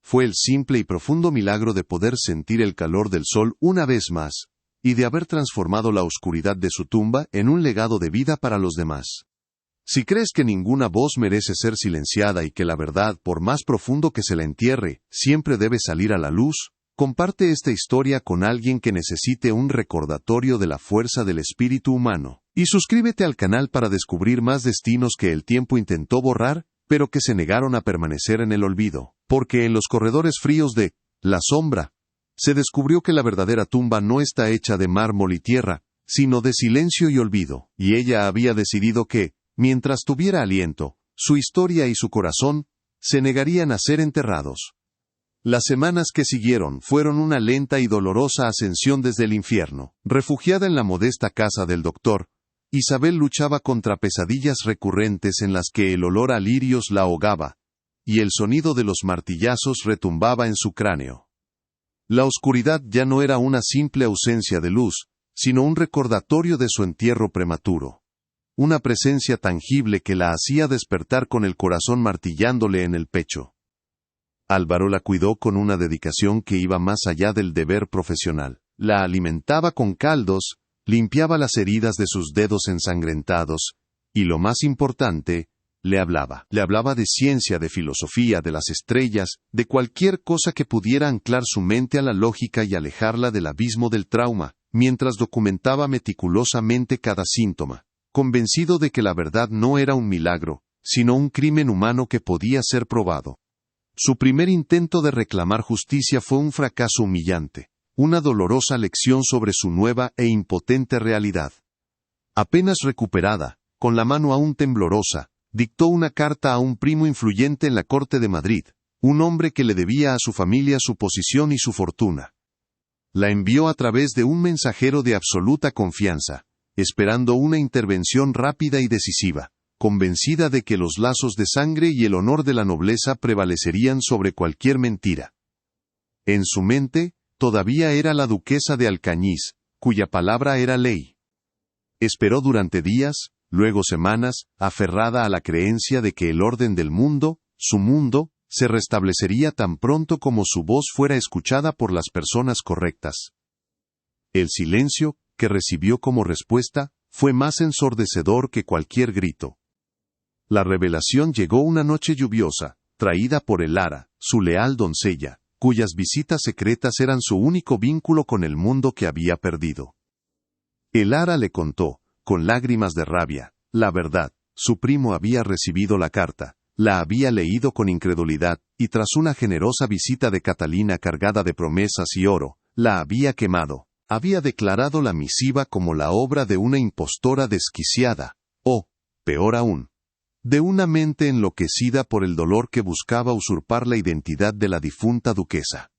Fue el simple y profundo milagro de poder sentir el calor del sol una vez más, y de haber transformado la oscuridad de su tumba en un legado de vida para los demás. Si crees que ninguna voz merece ser silenciada y que la verdad, por más profundo que se la entierre, siempre debe salir a la luz, comparte esta historia con alguien que necesite un recordatorio de la fuerza del espíritu humano. Y suscríbete al canal para descubrir más destinos que el tiempo intentó borrar, pero que se negaron a permanecer en el olvido. Porque en los corredores fríos de La Sombra, se descubrió que la verdadera tumba no está hecha de mármol y tierra, sino de silencio y olvido. Y ella había decidido que, mientras tuviera aliento, su historia y su corazón se negarían a ser enterrados. Las semanas que siguieron fueron una lenta y dolorosa ascensión desde el infierno. Refugiada en la modesta casa del doctor, Isabel luchaba contra pesadillas recurrentes en las que el olor a lirios la ahogaba, y el sonido de los martillazos retumbaba en su cráneo. La oscuridad ya no era una simple ausencia de luz, sino un recordatorio de su entierro prematuro. Una presencia tangible que la hacía despertar con el corazón martillándole en el pecho. Álvaro la cuidó con una dedicación que iba más allá del deber profesional. La alimentaba con caldos, limpiaba las heridas de sus dedos ensangrentados, y lo más importante, le hablaba. Le hablaba de ciencia, de filosofía, de las estrellas, de cualquier cosa que pudiera anclar su mente a la lógica y alejarla del abismo del trauma, mientras documentaba meticulosamente cada síntoma, convencido de que la verdad no era un milagro, sino un crimen humano que podía ser probado. Su primer intento de reclamar justicia fue un fracaso humillante, una dolorosa lección sobre su nueva e impotente realidad. Apenas recuperada, con la mano aún temblorosa, dictó una carta a un primo influyente en la corte de Madrid, un hombre que le debía a su familia su posición y su fortuna. La envió a través de un mensajero de absoluta confianza, esperando una intervención rápida y decisiva, convencida de que los lazos de sangre y el honor de la nobleza prevalecerían sobre cualquier mentira. En su mente, todavía era la duquesa de Alcañiz, cuya palabra era ley. Esperó durante días, luego semanas, aferrada a la creencia de que el orden del mundo, su mundo, se restablecería tan pronto como su voz fuera escuchada por las personas correctas. El silencio, que recibió como respuesta, fue más ensordecedor que cualquier grito. La revelación llegó una noche lluviosa, traída por Elara, su leal doncella, cuyas visitas secretas eran su único vínculo con el mundo que había perdido. Elara le contó, con lágrimas de rabia, la verdad: su primo había recibido la carta, la había leído con incredulidad, y tras una generosa visita de Catalina cargada de promesas y oro, la había quemado. Había declarado la misiva como la obra de una impostora desquiciada, o, peor aún, de una mente enloquecida por el dolor que buscaba usurpar la identidad de la difunta duquesa.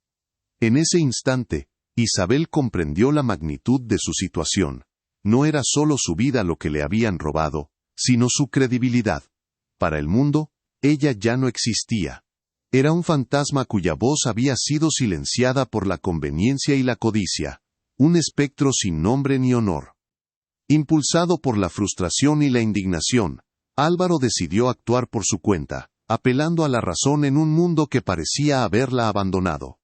En ese instante, Isabel comprendió la magnitud de su situación. No era solo su vida lo que le habían robado, sino su credibilidad. Para el mundo, ella ya no existía. Era un fantasma cuya voz había sido silenciada por la conveniencia y la codicia. Un espectro sin nombre ni honor. Impulsado por la frustración y la indignación, Álvaro decidió actuar por su cuenta, apelando a la razón en un mundo que parecía haberla abandonado.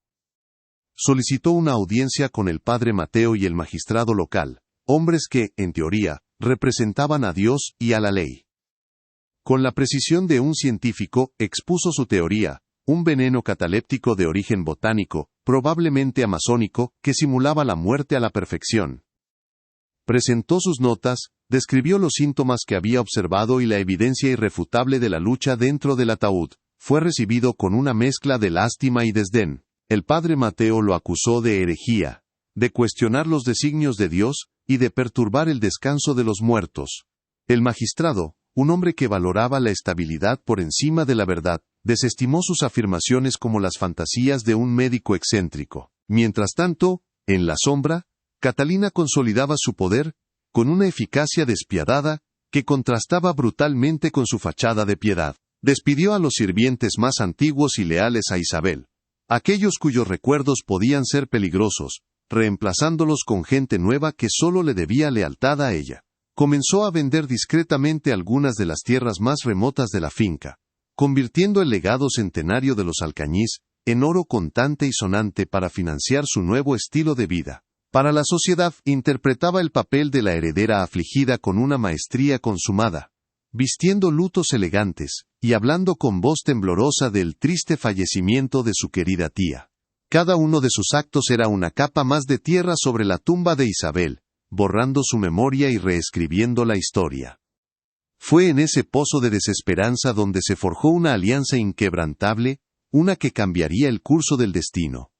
Solicitó una audiencia con el padre Mateo y el magistrado local, hombres que, en teoría, representaban a Dios y a la ley. Con la precisión de un científico, expuso su teoría: un veneno cataléptico de origen botánico, probablemente amazónico, que simulaba la muerte a la perfección. Presentó sus notas, describió los síntomas que había observado y la evidencia irrefutable de la lucha dentro del ataúd. Fue recibido con una mezcla de lástima y desdén. El padre Mateo lo acusó de herejía, de cuestionar los designios de Dios y de perturbar el descanso de los muertos. El magistrado, un hombre que valoraba la estabilidad por encima de la verdad, desestimó sus afirmaciones como las fantasías de un médico excéntrico. Mientras tanto, en la sombra, Catalina consolidaba su poder, con una eficacia despiadada, que contrastaba brutalmente con su fachada de piedad. Despidió a los sirvientes más antiguos y leales a Isabel, aquellos cuyos recuerdos podían ser peligrosos, reemplazándolos con gente nueva que solo le debía lealtad a ella. Comenzó a vender discretamente algunas de las tierras más remotas de la finca, convirtiendo el legado centenario de los Alcañiz en oro contante y sonante para financiar su nuevo estilo de vida. Para la sociedad, interpretaba el papel de la heredera afligida con una maestría consumada, vistiendo lutos elegantes, y hablando con voz temblorosa del triste fallecimiento de su querida tía. Cada uno de sus actos era una capa más de tierra sobre la tumba de Isabel, borrando su memoria y reescribiendo la historia. Fue en ese pozo de desesperanza donde se forjó una alianza inquebrantable, una que cambiaría el curso del destino.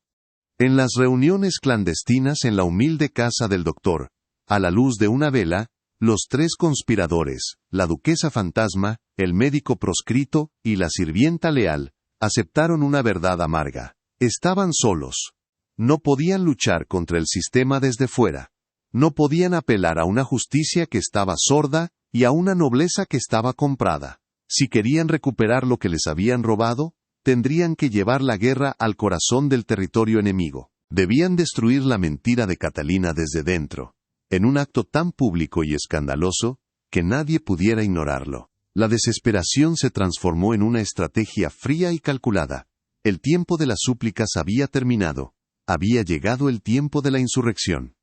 En las reuniones clandestinas en la humilde casa del doctor, a la luz de una vela, los tres conspiradores, la duquesa fantasma, el médico proscrito y la sirvienta leal, aceptaron una verdad amarga. Estaban solos. No podían luchar contra el sistema desde fuera. No podían apelar a una justicia que estaba sorda y a una nobleza que estaba comprada. Si querían recuperar lo que les habían robado, tendrían que llevar la guerra al corazón del territorio enemigo. Debían destruir la mentira de Catalina desde dentro, en un acto tan público y escandaloso, que nadie pudiera ignorarlo. La desesperación se transformó en una estrategia fría y calculada. El tiempo de las súplicas había terminado. Había llegado el tiempo de la insurrección.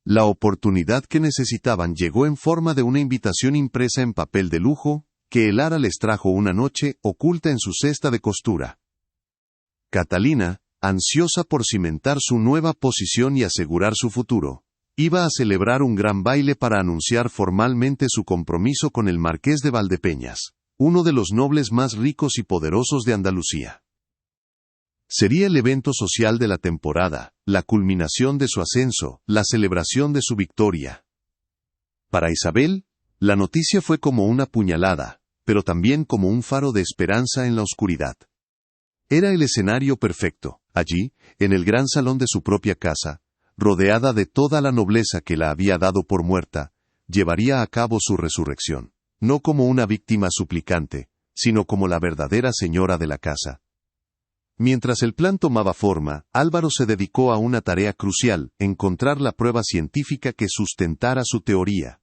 La oportunidad que necesitaban llegó en forma de una invitación impresa en papel de lujo, que Elara les trajo una noche, oculta en su cesta de costura. Catalina, ansiosa por cimentar su nueva posición y asegurar su futuro, iba a celebrar un gran baile para anunciar formalmente su compromiso con el marqués de Valdepeñas, uno de los nobles más ricos y poderosos de Andalucía. Sería el evento social de la temporada, la culminación de su ascenso, la celebración de su victoria. Para Isabel, la noticia fue como una puñalada, pero también como un faro de esperanza en la oscuridad. Era el escenario perfecto. Allí, en el gran salón de su propia casa, rodeada de toda la nobleza que la había dado por muerta, llevaría a cabo su resurrección, no como una víctima suplicante, sino como la verdadera señora de la casa. Mientras el plan tomaba forma, Álvaro se dedicó a una tarea crucial: encontrar la prueba científica que sustentara su teoría.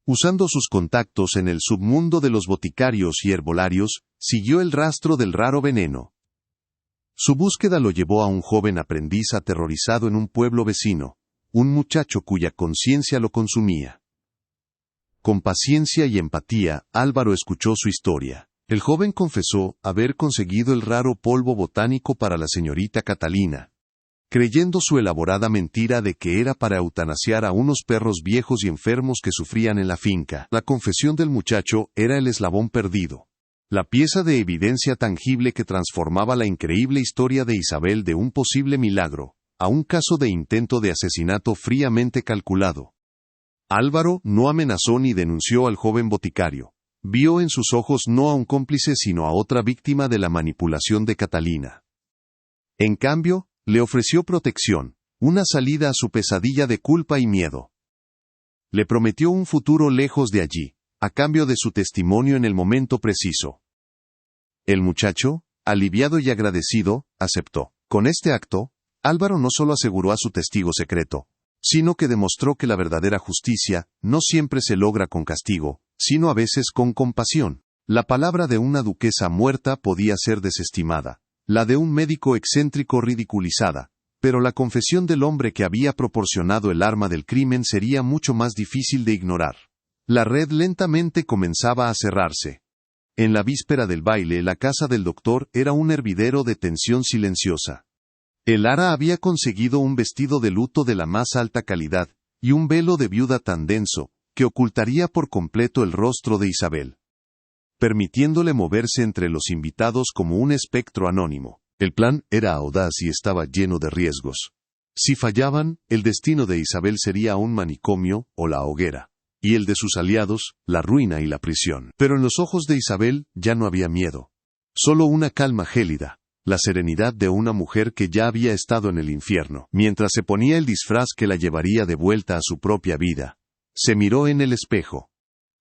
Usando sus contactos en el submundo de los boticarios y herbolarios, siguió el rastro del raro veneno. Su búsqueda lo llevó a un joven aprendiz aterrorizado en un pueblo vecino, un muchacho cuya conciencia lo consumía. Con paciencia y empatía, Álvaro escuchó su historia. El joven confesó haber conseguido el raro polvo botánico para la señorita Catalina, creyendo su elaborada mentira de que era para eutanasiar a unos perros viejos y enfermos que sufrían en la finca. La confesión del muchacho era el eslabón perdido, la pieza de evidencia tangible que transformaba la increíble historia de Isabel de un posible milagro a un caso de intento de asesinato fríamente calculado. Álvaro no amenazó ni denunció al joven boticario. Vio en sus ojos no a un cómplice sino a otra víctima de la manipulación de Catalina. En cambio, le ofreció protección, una salida a su pesadilla de culpa y miedo. Le prometió un futuro lejos de allí, a cambio de su testimonio en el momento preciso. El muchacho, aliviado y agradecido, aceptó. Con este acto, Álvaro no solo aseguró a su testigo secreto, sino que demostró que la verdadera justicia no siempre se logra con castigo, sino a veces con compasión. La palabra de una duquesa muerta podía ser desestimada, la de un médico excéntrico ridiculizada, pero la confesión del hombre que había proporcionado el arma del crimen sería mucho más difícil de ignorar. La red lentamente comenzaba a cerrarse. En la víspera del baile, la casa del doctor era un hervidero de tensión silenciosa. El ara había conseguido un vestido de luto de la más alta calidad, y un velo de viuda tan denso, que ocultaría por completo el rostro de Isabel, permitiéndole moverse entre los invitados como un espectro anónimo. El plan era audaz y estaba lleno de riesgos. Si fallaban, el destino de Isabel sería un manicomio o la hoguera, y el de sus aliados, la ruina y la prisión. Pero en los ojos de Isabel ya no había miedo. Solo una calma gélida, la serenidad de una mujer que ya había estado en el infierno. Mientras se ponía el disfraz que la llevaría de vuelta a su propia vida, se miró en el espejo.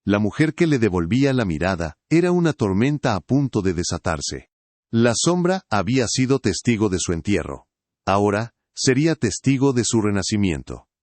La mujer que le devolvía la mirada era una tormenta a punto de desatarse. La sombra había sido testigo de su entierro. Ahora, sería testigo de su renacimiento.